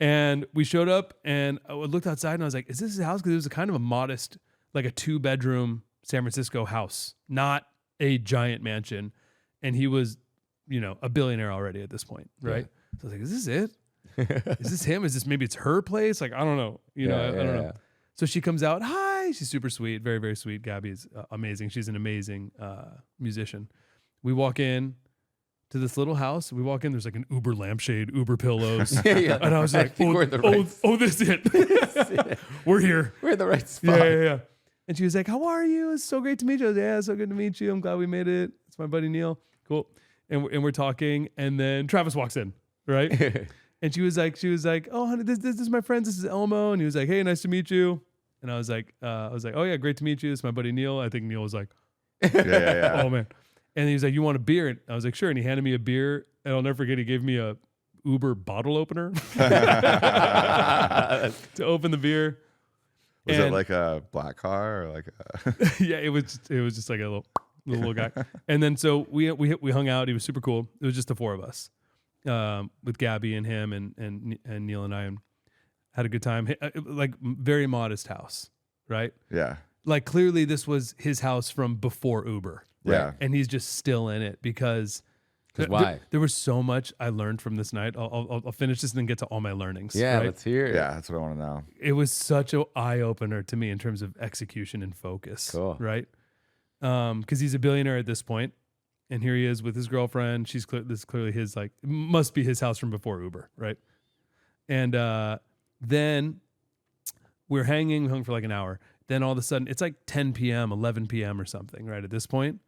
and we showed up. And I looked outside, and I was like, "Is this his house?" Because it was a kind of a modest, like a 2-bedroom San Francisco house, not a giant mansion. And he was, a billionaire already at this point, right? So I was like, "Is this it? Is this him? Is this maybe it's her place?" Like, I don't know. I don't know. So she comes out. Hi. She's super sweet. Very, very sweet. Gabby's amazing. She's an amazing musician. We walk in to this little house. We walk in. There's like an Uber lampshade, Uber pillows. Yeah. And I was like, we're in the right this is it. We're here. We're in the right spot. Yeah. And she was like, "How are you? It's so great to meet you." I was like, "Yeah, it's so good to meet you. I'm glad we made it. It's my buddy Neil." Cool. And we're talking. And then Travis walks in, right? And she was like, "Oh, honey, this is my friend. This is Elmo." And he was like, "Hey, nice to meet you." And I was like, "Oh yeah, great to meet you. This is my buddy Neil." I think Neil was like, Yeah. "Oh man." And he was like, "You want a beer?" And I was like, "Sure." And he handed me a beer. And I'll never forget, he gave me a Uber bottle opener to open the beer. Was it like a black car or like a Yeah, it was just like a little guy. And then so we hung out. He was super cool. It was just the four of us, with Gabby and him and Neil and I, and had a good time. Like, very modest house, right? Yeah. Like, clearly this was his house from before Uber. Right? Yeah. And he's just still in it because why? There was so much I learned from this night. I'll finish this and then get to all my learnings. Yeah, right? let's hear it. Yeah, that's what I want to know. It was such an eye opener to me in terms of execution and focus. Cool. Right? Because he's a billionaire at this point, and here he is with his girlfriend. This is clearly his, like, must be his house from before Uber, right? And then we hung for like an hour. Then all of a sudden, it's like 10 p.m., 11 p.m. or something, right? At this point,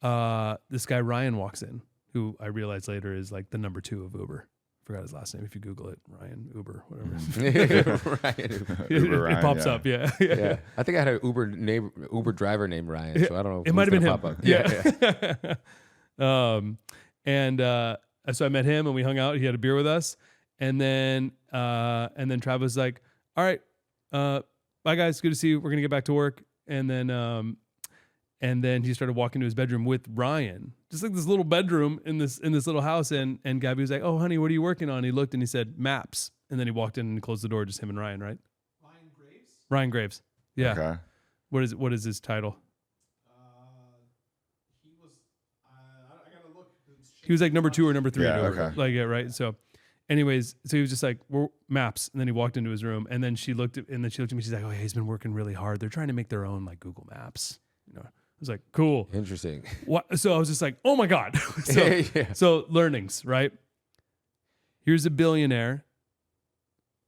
this guy Ryan walks in, who I realized later is like the number 2 of Uber Forgot his last name. If you Google it, Ryan Uber, whatever. Ryan. Uber it Ryan, pops yeah. up. Yeah. Yeah, I think I had an Uber driver named Ryan, so I don't know. It might have been him. Pop up. Yeah. So I met him and we hung out. He had a beer with us, and then Travis was like, "All right, bye guys, good to see you. We're gonna get back to work." And then he started walking to his bedroom with Ryan, just like this little bedroom in this little house. And Gabby was like, "Oh, honey, what are you working on?" He looked and he said, "Maps." And then he walked in and closed the door, just him and Ryan, right? Ryan Graves. Ryan Graves. Yeah. Okay. What is his title? He was. I gotta look. He was like number 2 or number 3. Yeah, to her. okay. Like, yeah, right. So anyways, so he was just like, "We're Maps." And then he walked into his room, and then she looked at me. She's like, "Oh, yeah, he's been working really hard. They're trying to make their own like Google Maps." You know, I was like, "Cool." Interesting. What? So I was just like, "Oh my God." So learnings, right? Here's a billionaire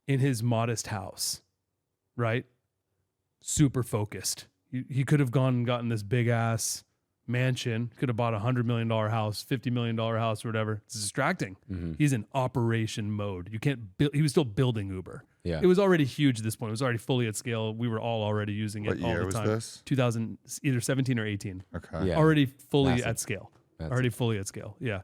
in his modest house, right? Super focused. He could have gone and gotten this big ass mansion, could have bought $100 million house, $50 million house, or whatever. It's distracting. Mm-hmm. He's in operation mode. You can't build. He was still building Uber. Yeah. It was already huge at this point. It was already fully at scale. We were all already using it What all year the was time. this? 2000, either 17 or 18. Okay. Yeah. Already fully Massive. at scale. Massive. Already fully at scale. Yeah.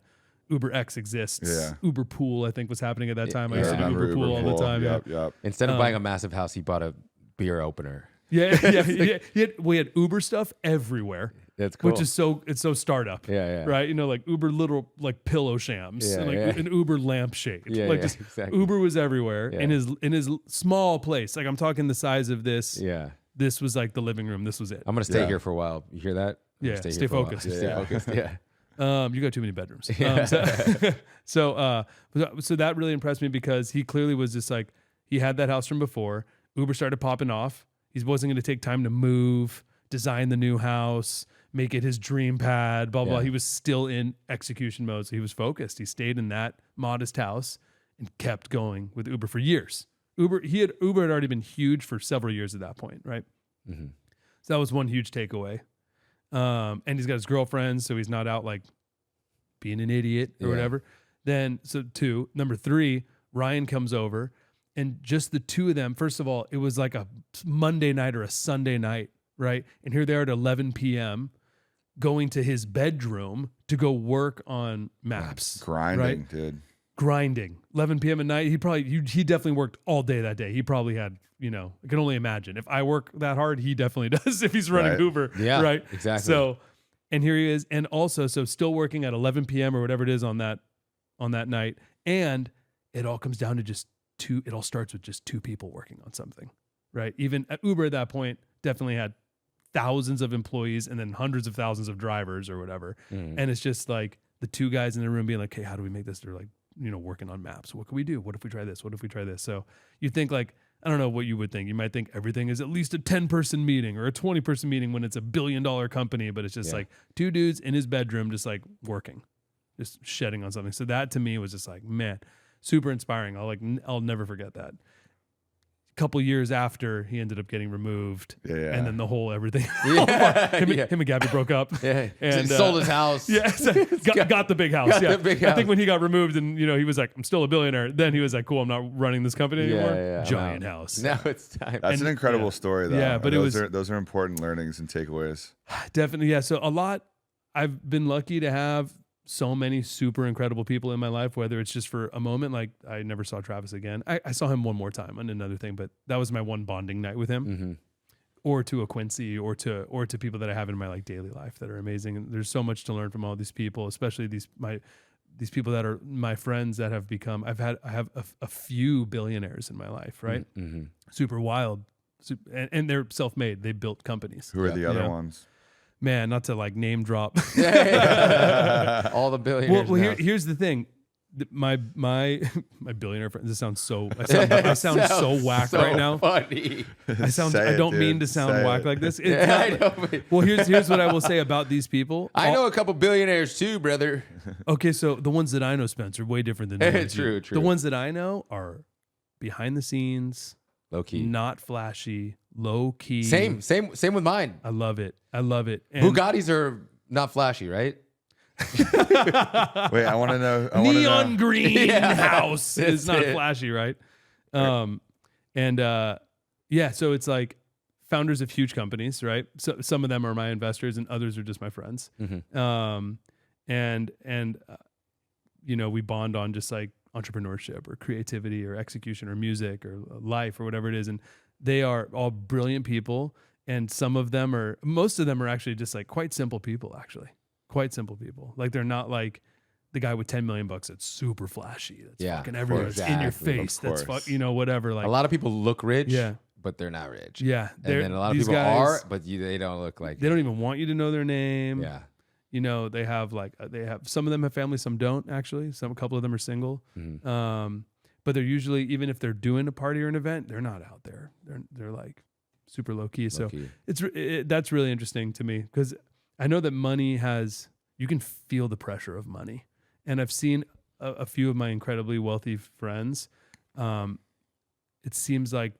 Uber X exists. Yeah. Uber Pool, I think, was happening at that time. I Yeah. used to do Remember Uber Pool all the time. Yep, yep. Instead of buying a massive house, he bought a beer opener. Yeah. We had Uber stuff everywhere, That's cool. which is it's so startup. Yeah. Right? You know, like Uber little like pillow shams Yeah, and like yeah. an Uber lampshade. Yeah, like yeah, just exactly. Uber was everywhere Yeah. in his small place. Like I'm talking the size of this. Yeah. This was like the living room. This was it. I'm gonna stay Yeah. here for a while. You hear that? I'm gonna Yeah, here stay for a while. focused. Stay Yeah. focused. Yeah. You got too many bedrooms. Yeah. So that really impressed me because he clearly was just like, he had that house from before. Uber started popping off. He wasn't going to take time to move, design the new house, make it his dream pad, blah, blah. Yeah. He was still in execution mode. So he was focused. He stayed in that modest house and kept going with Uber for years. Uber had already been huge for several years at that point, right? Mm-hmm. So that was one huge takeaway. And he's got his girlfriend, so he's not out like being an idiot or Yeah. whatever. Then, so 2. Number 3, Ryan comes over, and just the two of them, first of all, it was like a Monday night or a Sunday night, right? And here they are at 11 p.m. going to his bedroom to go work on maps. Grinding, right? dude. Grinding. 11 p.m. at night. He definitely worked all day that day. He probably had, I can only imagine. If I work that hard, he definitely does if he's running Right. Uber. Yeah, Right. exactly. So, and here he is. And also, so still working at 11 p.m. or whatever it is on that night. And it all comes down to it all starts with just 2 people working on something, right? Even at Uber at that point, definitely had thousands of employees and then hundreds of thousands of drivers or whatever. Mm. And it's just like the 2 guys in the room being like, "Hey, how do we make this?" They're like, working on maps. What can we do? What if we try this? What if we try this? So you think like, I don't know what you would think. You might think everything is at least a 10-person meeting or a 20-person meeting when it's a $1 billion company, but it's just like 2 dudes in his bedroom, just like working, just shedding on something. So that to me was just like, man, super inspiring. I'll never forget that. A couple years after, he ended up getting removed, Yeah, yeah. and then the whole everything. Yeah, him yeah. and Gabby broke up. Yeah. And sold his house. Yeah, got the big house. got Yeah, the big I house. think when he got removed, and he was like, "I'm still a billionaire." Then he was like, "Cool, I'm not running this company anymore." I'm Giant out. house. Now it's time. That's an incredible yeah. story, though. Yeah, but And it was- those are important learnings and takeaways. Definitely, yeah. So a lot. I've been lucky to have so many super incredible people in my life, whether it's just for a moment, like I never saw Travis again. I saw him one more time on another thing, but that was my one bonding night with him. Mm-hmm. Or to a Quincy, or to people that I have in my like daily life that are amazing. And there's so much to learn from all these people, especially these people that are my friends that have become. I have a few billionaires in my life, right? Mm-hmm. Super wild, and they're self-made. They built companies. Who are the other Yeah. ones? Man, not to like name drop. All the billionaires. Well, now. here's the thing. My billionaire friend. This sounds so. I sound so whack so right now. Funny. I Say it, don't dude. mean to sound Say whack it. like this. It's Yeah, I not- know. but Well, here's what I will say about these people. I know a couple billionaires too, brother. Okay, so the ones that I know, Spencer, way different than the ones True, you- true. The ones that I know are behind the scenes, Low key. not flashy, low key. Same with mine. I love it. And Bugattis are not flashy, right? Wait, I want to know. Neon green Yeah. house. It's not it. flashy, right? So it's like founders of huge companies, right? So some of them are my investors and others are just my friends. We bond on just like entrepreneurship or creativity or execution or music or life or whatever it is. And they are all brilliant people. And most of them are actually just like quite simple people, actually. Quite simple people. Like they're not like the guy with 10 million bucks that's super flashy. That's fucking everywhere. It's in your face. That's whatever. Like a lot of people look rich, Yeah. but they're not rich. Yeah. And then a lot of these people guys, are, but they don't look like they don't even want you to know their name. Yeah. They have some of them have families, some don't actually. A couple of them are single. But they're usually, even if they're doing a party or an event, they're not out there. They're like super low key. So that's really interesting to me because I know that you can feel the pressure of money. And I've seen a few of my incredibly wealthy friends, it seems like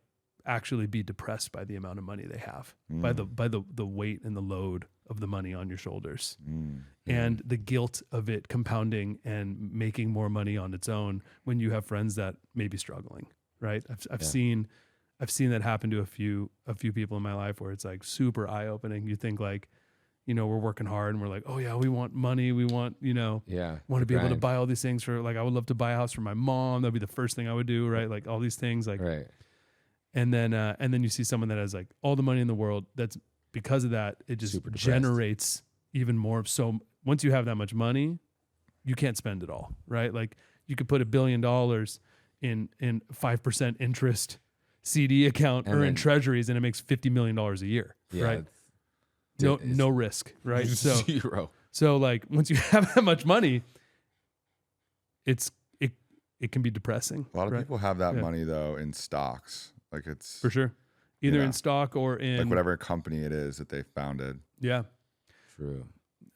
actually be depressed by the amount of money they have, by the weight and the load of the money on your shoulders and the guilt of it compounding and making more money on its own when you have friends that may be struggling. Right. I've seen that happen to a few people in my life where it's like super eye opening. You think like, we're working hard and we're like, oh yeah, we want money. We want, want to be able to buy all these things for like, I would love to buy a house for my mom. That'd be the first thing I would do. Right. Like all these things like, right. And then you see someone that has like all the money in the world. That's because of that. It just generates even more. So once you have that much money, you can't spend it all. Right. Like you could put $1 billion in 5% interest CD account or in treasuries and it makes $50 million a year. Yeah, right. No risk, right? So zero. So like once you have that much money, it can be depressing. A lot of people have that money though in stocks. Like it's for sure. Either in stock or in like whatever company it is that they founded. Yeah. True.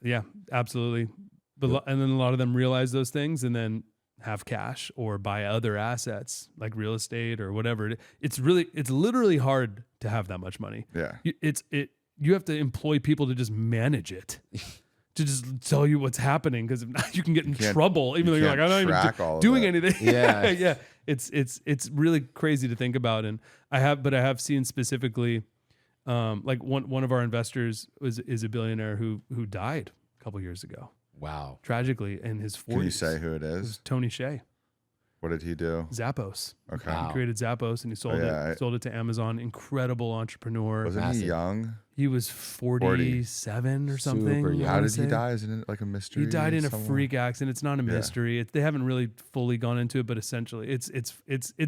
Yeah, absolutely. And then a lot of them realize those things and then have cash or buy other assets like real estate or whatever. It's literally hard to have that much money. Yeah. You have to employ people to just manage it, to just tell you what's happening. Because if not, you can get in trouble, even though you're like, I'm not even doing anything. Yeah. Yeah. It's really crazy to think about. And I have seen specifically, like one of our investors is a billionaire who died a couple years ago. Wow. Tragically in his 40s. Can you say who it is? It was Tony Hsieh. What did he do? Zappos. Okay. Wow. He created Zappos and he sold it to Amazon. Incredible entrepreneur. Wasn't he young? He was 47 or something. Super young. How did he die? Isn't it like a mystery? He died in a freak accident. It's not a mystery. They haven't really fully gone into it, but essentially it's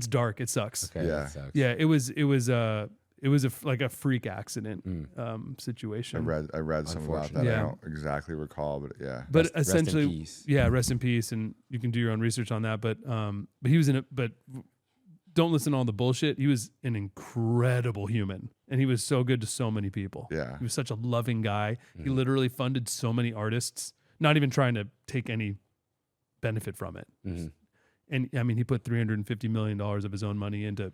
dark. It sucks. Okay, Yeah. that sucks. Yeah, it was like a freak accident situation. I read some about that. Yeah. I don't exactly recall, but yeah. But Rest essentially, in peace. yeah, rest in peace, and you can do your own research on that. But he was in it. But don't listen to all the bullshit. He was an incredible human, and he was so good to so many people. Yeah. He was such a loving guy. He literally funded so many artists, not even trying to take any benefit from it. And I mean, he put $350 million of his own money into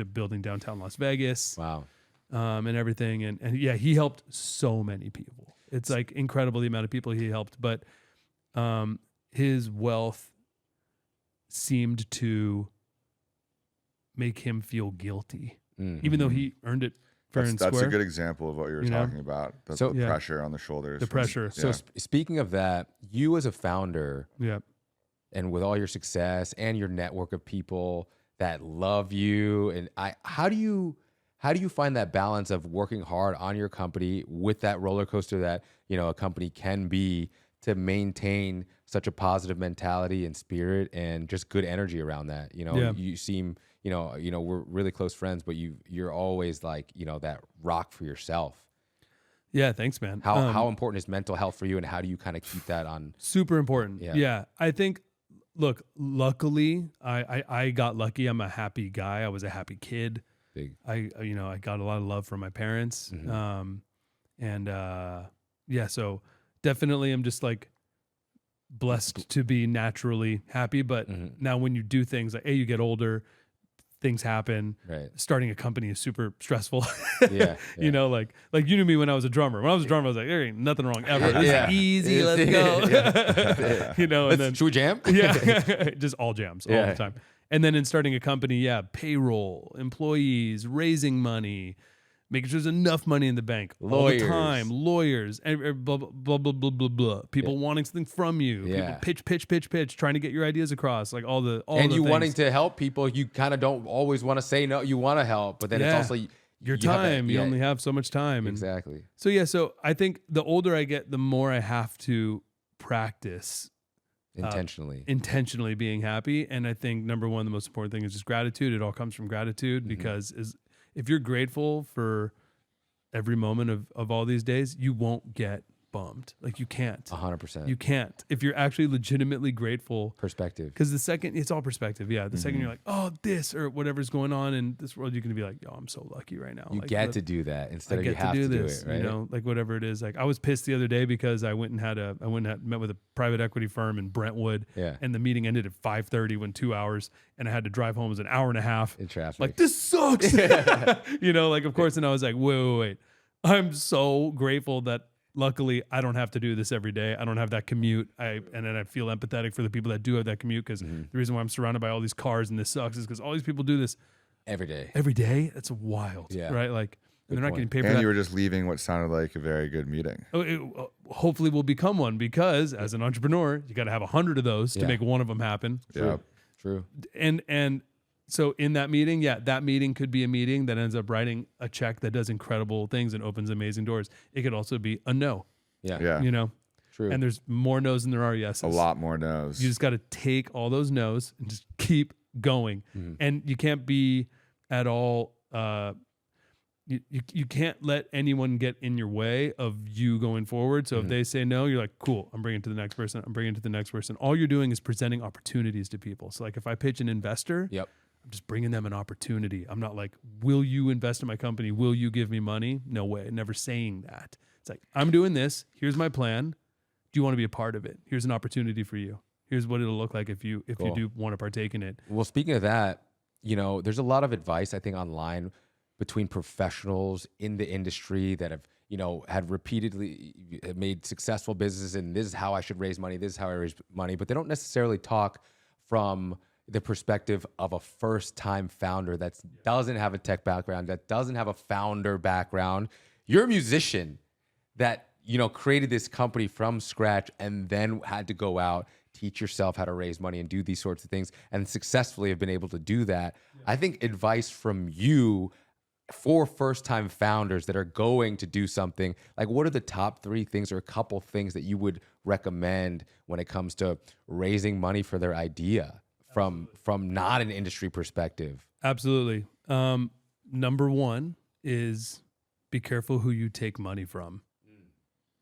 building downtown Las Vegas. Wow. And everything. And yeah, he helped so many people. It's like incredible the amount of people he helped, but his wealth seemed to make him feel guilty, even though he earned it fair and square. That's a good example of what you were talking about. The Yeah. pressure on the shoulders. The pressure. So speaking of that, you as a founder, Yeah. and with all your success and your network of people that love you, and how do you find that balance of working hard on your company with that roller coaster that a company can be, to maintain such a positive mentality and spirit and just good energy around that? You seem we're really close friends, but you're always like that rock for yourself. Yeah, thanks, man. How important is mental health for you, and how do you kind of keep that on? Super important. Yeah. Yeah. I think, look, luckily I got lucky. I'm a happy guy. I was a happy kid. Big. I got a lot of love from my parents. So definitely I'm just like blessed to be naturally happy. But now when you do things like, you get older, things happen. Right. Starting a company is super stressful. Yeah. You know, like you knew me when I was a drummer. When I was a drummer, I was like, there ain't nothing wrong ever. This is easy. Let's go. You know, and then should we jam? yeah, just all jams all Yeah. the time. And then in starting a company, payroll, employees, raising money, making sure there's enough money in the bank all the time, lawyers, and blah, blah, blah, blah, blah, blah. People wanting something from you, people pitch, trying to get your ideas across, like all the and you things. wanting to help people, you kind of don't always want to say no. You want to help, but then it's also your time. You only have so much time. Exactly. So I think the older I get, the more I have to practice intentionally being happy. And I think number one, the most important thing is just gratitude. It all comes from gratitude because if you're grateful for every moment of all these days, you won't get bummed. Like you can't. 100%. You can't. If you're actually legitimately grateful. Perspective. Because the second, it's all perspective. Yeah. The second you're like, oh, this or whatever's going on in this world, you're going to be like, yo, I'm so lucky right now. You like, get to do that instead of you have to do it, right? You know, like whatever it is. Like I was pissed the other day because I went and met with a private equity firm in Brentwood. Yeah. And the meeting ended at 5:30, went 2 hours, and I had to drive home. It was an hour and a half. In traffic. Like, this sucks. You know, like, of course. And I was like, wait. I'm so grateful that luckily I don't have to do this every day. I don't have that commute. And then I feel empathetic for the people that do have that commute because the reason why I'm surrounded by all these cars and this sucks is because all these people do this every day. Every day? That's wild. Yeah. Right? Like, and they're not getting paid for and that. you were just leaving what sounded like a very good meeting. Hopefully will become one because as an entrepreneur, you got to have 100 of those to make one of them happen. True. And so in that meeting, that meeting could be a meeting that ends up writing a check that does incredible things and opens amazing doors. It could also be a no. Yeah. You know? True. And there's more no's than there are yeses. A lot more no's. You just got to take all those no's and just keep going. And you can't be at all, you can't let anyone get in your way of you going forward. So if they say no, you're like, cool, I'm bringing it to the next person. I'm bringing it to the next person. All you're doing is presenting opportunities to people. So like if I pitch an investor, I'm just bringing them an opportunity. I'm not like, will you invest in my company? Will you give me money? No way. Never saying that. It's like, I'm doing this. Here's my plan. Do you want to be a part of it? Here's an opportunity for you. Here's what it'll look like if you do want to partake in it. Well, speaking of that, you know, there's a lot of advice, I think, online between professionals in the industry that have, you know, had repeatedly made successful businesses and this is how I should raise money. This is how I raise money. But they don't necessarily talk from the perspective of a first-time founder that doesn't have a tech background, that doesn't have a founder background. You're a musician that, you know, created this company from scratch and then had to go out, teach yourself how to raise money and do these sorts of things and successfully have been able to do that. I think advice from you for first-time founders that are going to do something, like what are the top 3 things or a couple things that you would recommend when it comes to raising money for their idea from not an industry perspective? Absolutely. Number 1 is be careful who you take money from.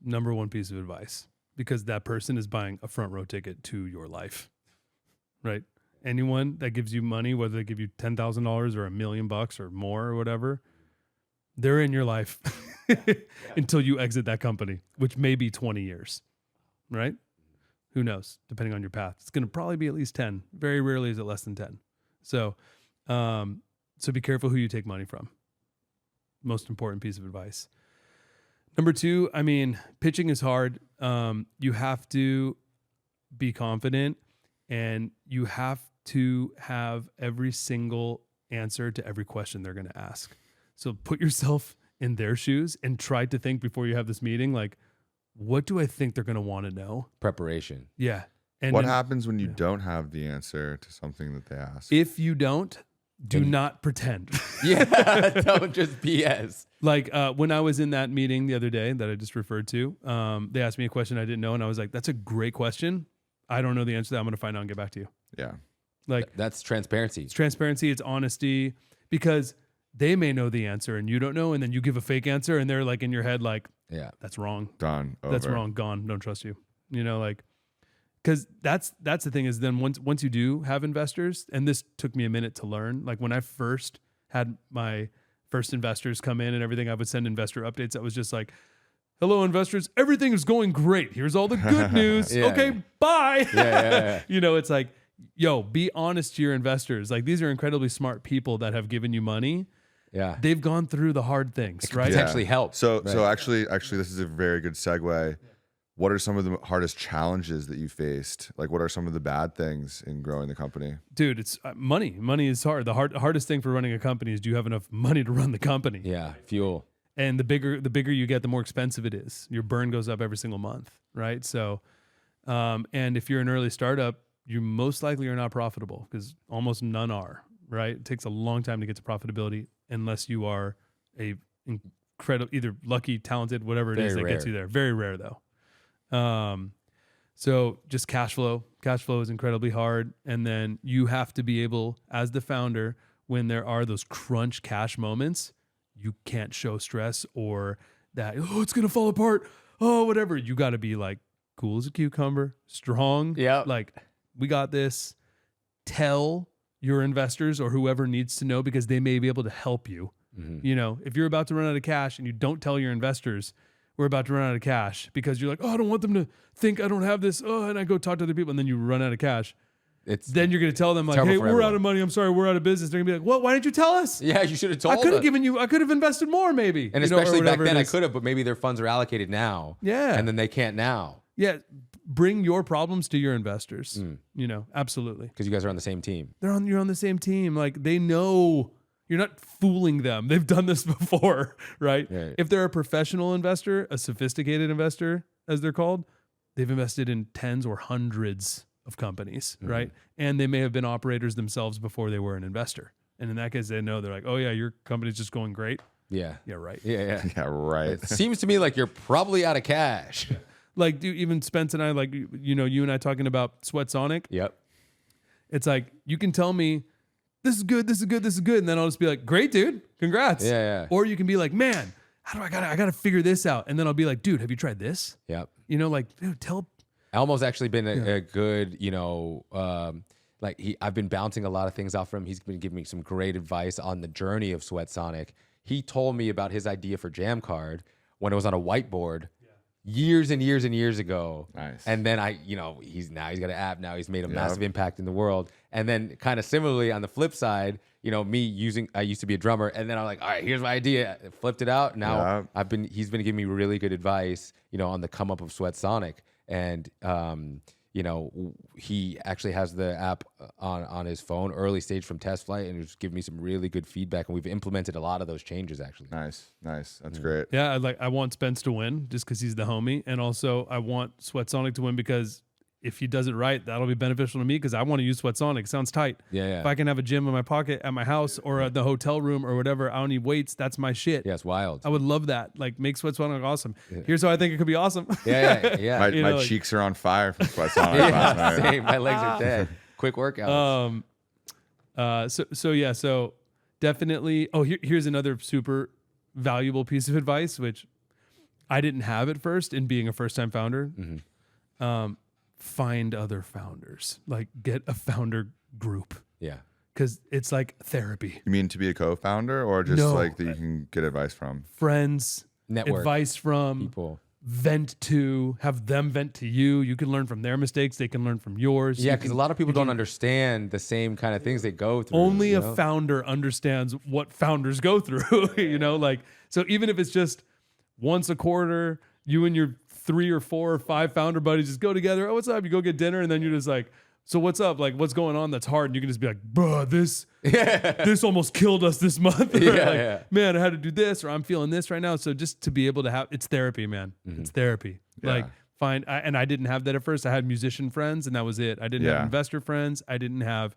Number 1 piece of advice, because that person is buying a front row ticket to your life, right? Anyone that gives you money, whether they give you $10,000 or $1 million or more or whatever, they're in your life until you exit that company, which may be 20 years, right? Who knows? Depending on your path, it's going to probably be at least 10. Very rarely is it less than 10. So be careful who you take money from. Most important piece of advice. Number 2, I mean, pitching is hard. You have to be confident and you have to have every single answer to every question they're going to ask. So put yourself in their shoes and try to think before you have this meeting, like, what do I think they're going to want to know? Preparation. Yeah. And what happens when you don't have the answer to something that they ask? If you don't, do not pretend. Don't just BS. Like when I was in that meeting the other day that I just referred to, they asked me a question I didn't know. And I was like, that's a great question. I don't know the answer to that. I'm going to find out and get back to you. Yeah. Like that's transparency. It's transparency. It's honesty, because they may know the answer and you don't know. And then you give a fake answer and they're like in your head, like, yeah, that's wrong. Done. Over. That's wrong. Gone. Don't trust you. You know, like, because that's the thing is then once you do have investors, and this took me a minute to learn. Like when I first had my first investors come in and everything, I would send investor updates. That was just like, hello, investors. Everything is going great. Here's all the good news. Okay, bye. Yeah. You know, it's like, yo, be honest to your investors. Like, these are incredibly smart people that have given you money. Yeah. They've gone through the hard things, right? Potentially help. So Right. so actually, this is a very good segue. What are some of the hardest challenges that you faced? Like, what are some of the bad things in growing the company? Dude, it's money. Money is hard. The hardest thing for running a company is, do you have enough money to run the company? Yeah. Fuel. And the bigger you get, the more expensive it is. Your burn goes up every single month, right? So, and if you're an early startup, you most likely are not profitable, because almost none are, right? It takes a long time to get to profitability unless you are a incredible, either lucky, talented, whatever it is that gets you there. Very rare though. So just cash flow is incredibly hard. And then you have to be able, as the founder, when there are those crunch cash moments, you can't show stress or that, oh, it's going to fall apart. Oh, whatever. You got to be like cool as a cucumber, strong. Yeah. Like, we got this. Tell your investors or whoever needs to know, because they may be able to help you. Mm-hmm. You know, if you're about to run out of cash and you don't tell your investors, we're about to run out of cash, because you're like, oh, I don't want them to think I don't have this. Oh, and I go talk to other people, and then you run out of cash. Then you're going to tell them like, hey, we're out of money. I'm sorry, we're out of business. They're going to be like, well, why didn't you tell us? Yeah, you should have told us. I could have invested more maybe. And especially back then I could have, but maybe their funds are allocated now. Yeah. And then they can't now. Yeah. Bring your problems to your investors. You know, absolutely. Because you guys are on the same team. You're on the same team. Like, they know you're not fooling them. They've done this before, right? Yeah. If they're a professional investor, a sophisticated investor, as they're called, they've invested in tens or hundreds of companies, right? And they may have been operators themselves before they were an investor. And in that case, they know, they're like, oh yeah, your company's just going great. Yeah. Yeah, right. Yeah. Yeah, right. It seems to me like you're probably out of cash. Like, dude, even Spence and I, like, you know, you and I talking about Sweat Sonic. Yep. It's like, you can tell me, this is good, this is good, this is good. And then I'll just be like, great, dude. Congrats. Yeah. Or you can be like, man, I gotta figure this out. And then I'll be like, dude, have you tried this? Yep. You know, like, dude, tell. Elmo's actually been a good, you know, I've been bouncing a lot of things off from him. He's been giving me some great advice on the journey of Sweat Sonic. He told me about his idea for JammCard when it was on a whiteboard years and years and years ago. Nice. And then he's got an app now. He's made a massive impact in the world. And then kind of similarly on the flip side, you know, I used to be a drummer, and then I'm like, all right, here's my idea. I flipped it out. Now he's been giving me really good advice, you know, on the come up of Sweat Sonic. And, you know, he actually has the app on his phone, early stage from test flight, and he's giving me some really good feedback. And we've implemented a lot of those changes, actually. Nice. That's great. Yeah, I want Spence to win just because he's the homie. And also, I want Sweat Sonic to win because if he does it right, that'll be beneficial to me, because I want to use Sweat Sonic. It sounds tight. Yeah. If I can have a gym in my pocket at my house or at the hotel room or whatever, I don't need weights. That's my shit. Yeah, it's wild. I would love that. Like, make Sweat Sonic awesome. Yeah. Here's how I think it could be awesome. Yeah. My cheeks are on fire from Sweat Sonic last night. Same. My legs are dead. Quick workout. So definitely. Oh, here's another super valuable piece of advice, which I didn't have at first in being a first-time founder. Find other founders. Like, get a founder group. Yeah. Because it's like therapy. You mean to be a co-founder, or just like that you can get advice from? Friends, network, advice from people. Vent to, have them vent to you. You can learn from their mistakes. They can learn from yours. Yeah, because a lot of people don't understand the same kind of things they go through. Only a founder understands what founders go through. You know, like, so even if it's just once a quarter, you and your 3 or 4 or 5 founder buddies just go together. Oh, what's up? You go get dinner, and then you're just like, so what's up? Like, what's going on that's hard? And you can just be like, bruh, this almost killed us this month. Man, I had to do this, or I'm feeling this right now. So just to be able to have, it's therapy, man. It's therapy. Yeah. Like, and I didn't have that at first. I had musician friends, and that was it. I didn't have investor friends. I didn't have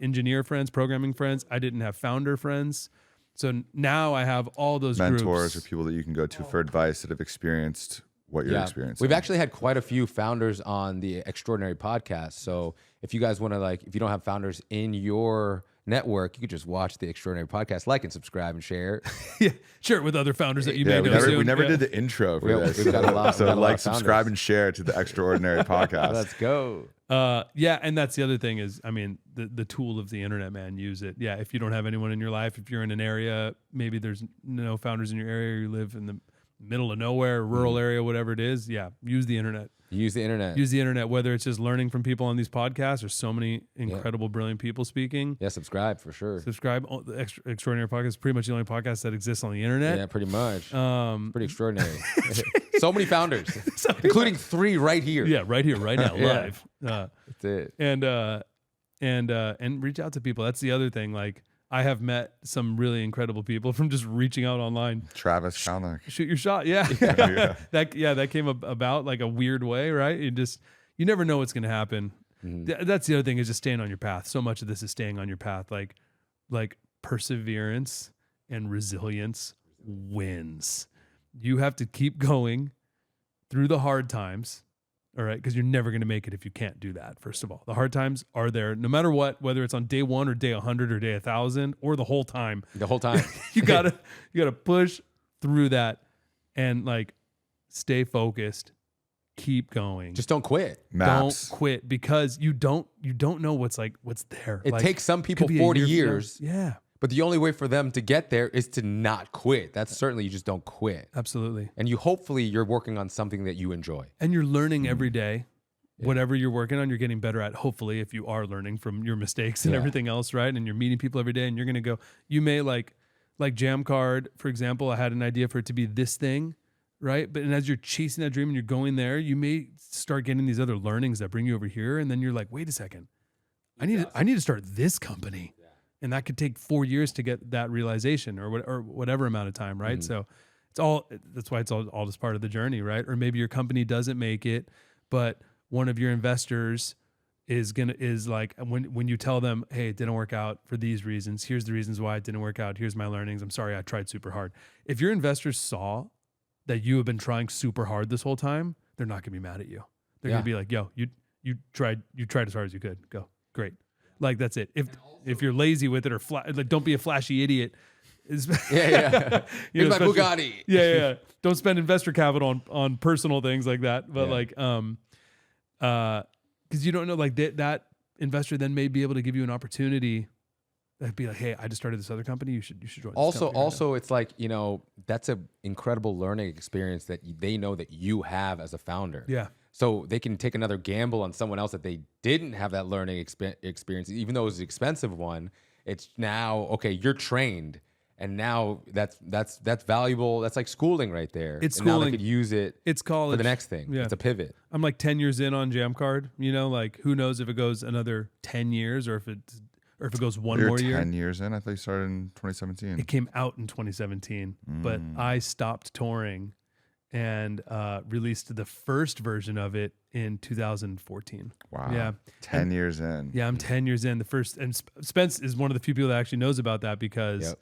engineer friends, programming friends. I didn't have founder friends. So now I have all those mentors groups. or people that you can go to for advice that have experienced what you're experiencing. We've actually had quite a few founders on the XTRAordinary podcast. So if you guys want to, like, if you don't have founders in your network, you could just watch the XTRAordinary podcast, like and subscribe and share. Yeah, share it with other founders that you may know soon. We never did the intro for this. We've got a lot. So like, subscribe, and share to the XTRAordinary podcast. Let's go. Yeah, and that's the other thing is, I mean, the tool of the internet, man, use it. Yeah, if you don't have anyone in your life, if you're in an area, maybe there's no founders in your area, or you live in the middle of nowhere, rural area, whatever it is, use the internet. Use the internet. Use the internet, whether it's just learning from people on these podcasts. There's so many incredible, brilliant people speaking. Yeah, subscribe for sure. Subscribe. The Extraordinary Podcast is pretty much the only podcast that exists on the internet. Yeah, pretty much. Pretty extraordinary. So many founders, including 3 right here. Yeah, right here, right now, live. That's it. And reach out to people. That's the other thing. Like, I have met some really incredible people from just reaching out online. Travis Kalnick. Shoot your shot. Yeah. That came about like a weird way, right? You never know what's going to happen. That's the other thing, is just staying on your path. So much of this is staying on your path. Like perseverance and resilience wins. You have to keep going through the hard times. All right, because you're never going to make it if you can't do that. First of all, the hard times are there, no matter what, whether it's on day 1 or day 100 or day 1,000 or the whole time. The whole time, you gotta push through that and like stay focused, keep going. just don't quit. Maps. Don't quit, because you don't know what's there. It Like, takes some people could be a 40 year from now. years, Yeah, but the only way for them to get there is to not quit. That's certainly, you just don't quit. absolutely. And hopefully you're working on something that you enjoy. And you're learning every day. Whatever you're working on, you're getting better at. Hopefully, if you are learning from your mistakes and everything else, right? And you're meeting people every day, and you're going to go. You may like JammCard, for example. I had an idea for it to be this thing, right? But as you're chasing that dream and you're going there, you may start getting these other learnings that bring you over here, and then you're like, wait a second, I need to start this company. And that could take 4 years to get that realization, or whatever amount of time, right? So that's why it's all just part of the journey, right? Or maybe your company doesn't make it, but one of your investors is like, when you tell them, hey, it didn't work out for these reasons. Here's the reasons why it didn't work out. Here's my learnings. I'm sorry, I tried super hard. If your investors saw that you have been trying super hard this whole time, they're not gonna be mad at you. They're gonna be like, yo, you tried as hard as you could. Go. Great. Like, that's it. If you're lazy with it, or like, don't be a flashy idiot. Here's my Bugatti. Yeah. Don't spend investor capital on personal things like that. But because you don't know, like that investor then may be able to give you an opportunity. That'd be like, hey, I just started this other company. You should join. Also, it's like, that's an incredible learning experience that they know that you have as a founder. Yeah. So they can take another gamble on someone else that they didn't have that learning experience, even though it was an expensive one. It's now, okay, you're trained, and now that's valuable. That's like schooling right there. It's and now they schooling. could use it. It's college for the next thing. Yeah. It's a pivot. I'm like 10 years in on Jammcard. Like, who knows if it goes another 10 years or if it goes one more year. 10 years in. I thought you started in 2017. It came out in 2017, but I stopped touring and released the first version of it in 2014. Wow. Yeah. 10 years in. Yeah, I'm 10 years in. The first, and Spence is one of the few people that actually knows about that, because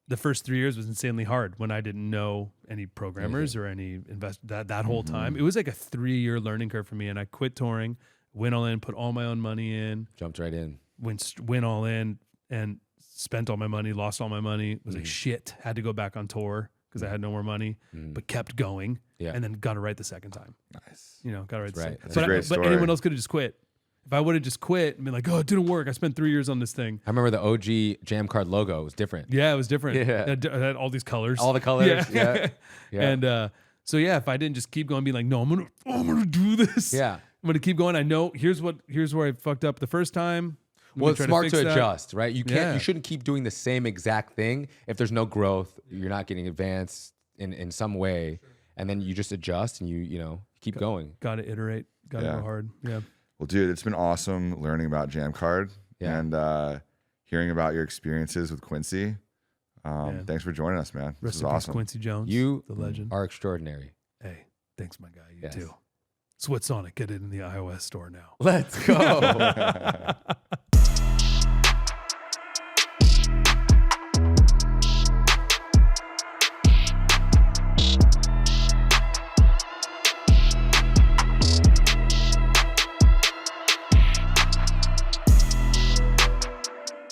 the first 3 years was insanely hard when I didn't know any programmers or any that whole time. It was like a 3-year learning curve for me, and I quit touring, went all in, put all my own money in. Jumped right in. Went all in and spent all my money, lost all my money. Was like, shit, had to go back on tour because I had no more money, but kept going. Yeah. And then got it right the second time. Nice. Got it right the second time. That's a great story. But anyone else could have just quit. If I would have just quit and been like, oh, it didn't work. I spent 3 years on this thing. I remember the OG Jammcard logo. It was different. Yeah, it was different. Yeah. It had all these colors. All the colors. Yeah. And so if I didn't just keep going, be like, no, I'm gonna do this. Yeah. I'm gonna keep going. I know here's where I fucked up the first time. Well, it's smart to adjust, right? You Yeah. You shouldn't keep doing the same exact thing if there's no growth. You're not getting advanced in some way, and then you just adjust and you keep going. Got to iterate. Got to go hard. Yeah. Well, dude, it's been awesome learning about Jammcard and hearing about your experiences with Quincy. Thanks for joining us, man. This is awesome. Quincy Jones, You the legend. are extraordinary. Hey, thanks, my guy. You too. Sweat Sonic, get it in the iOS store now. Let's go.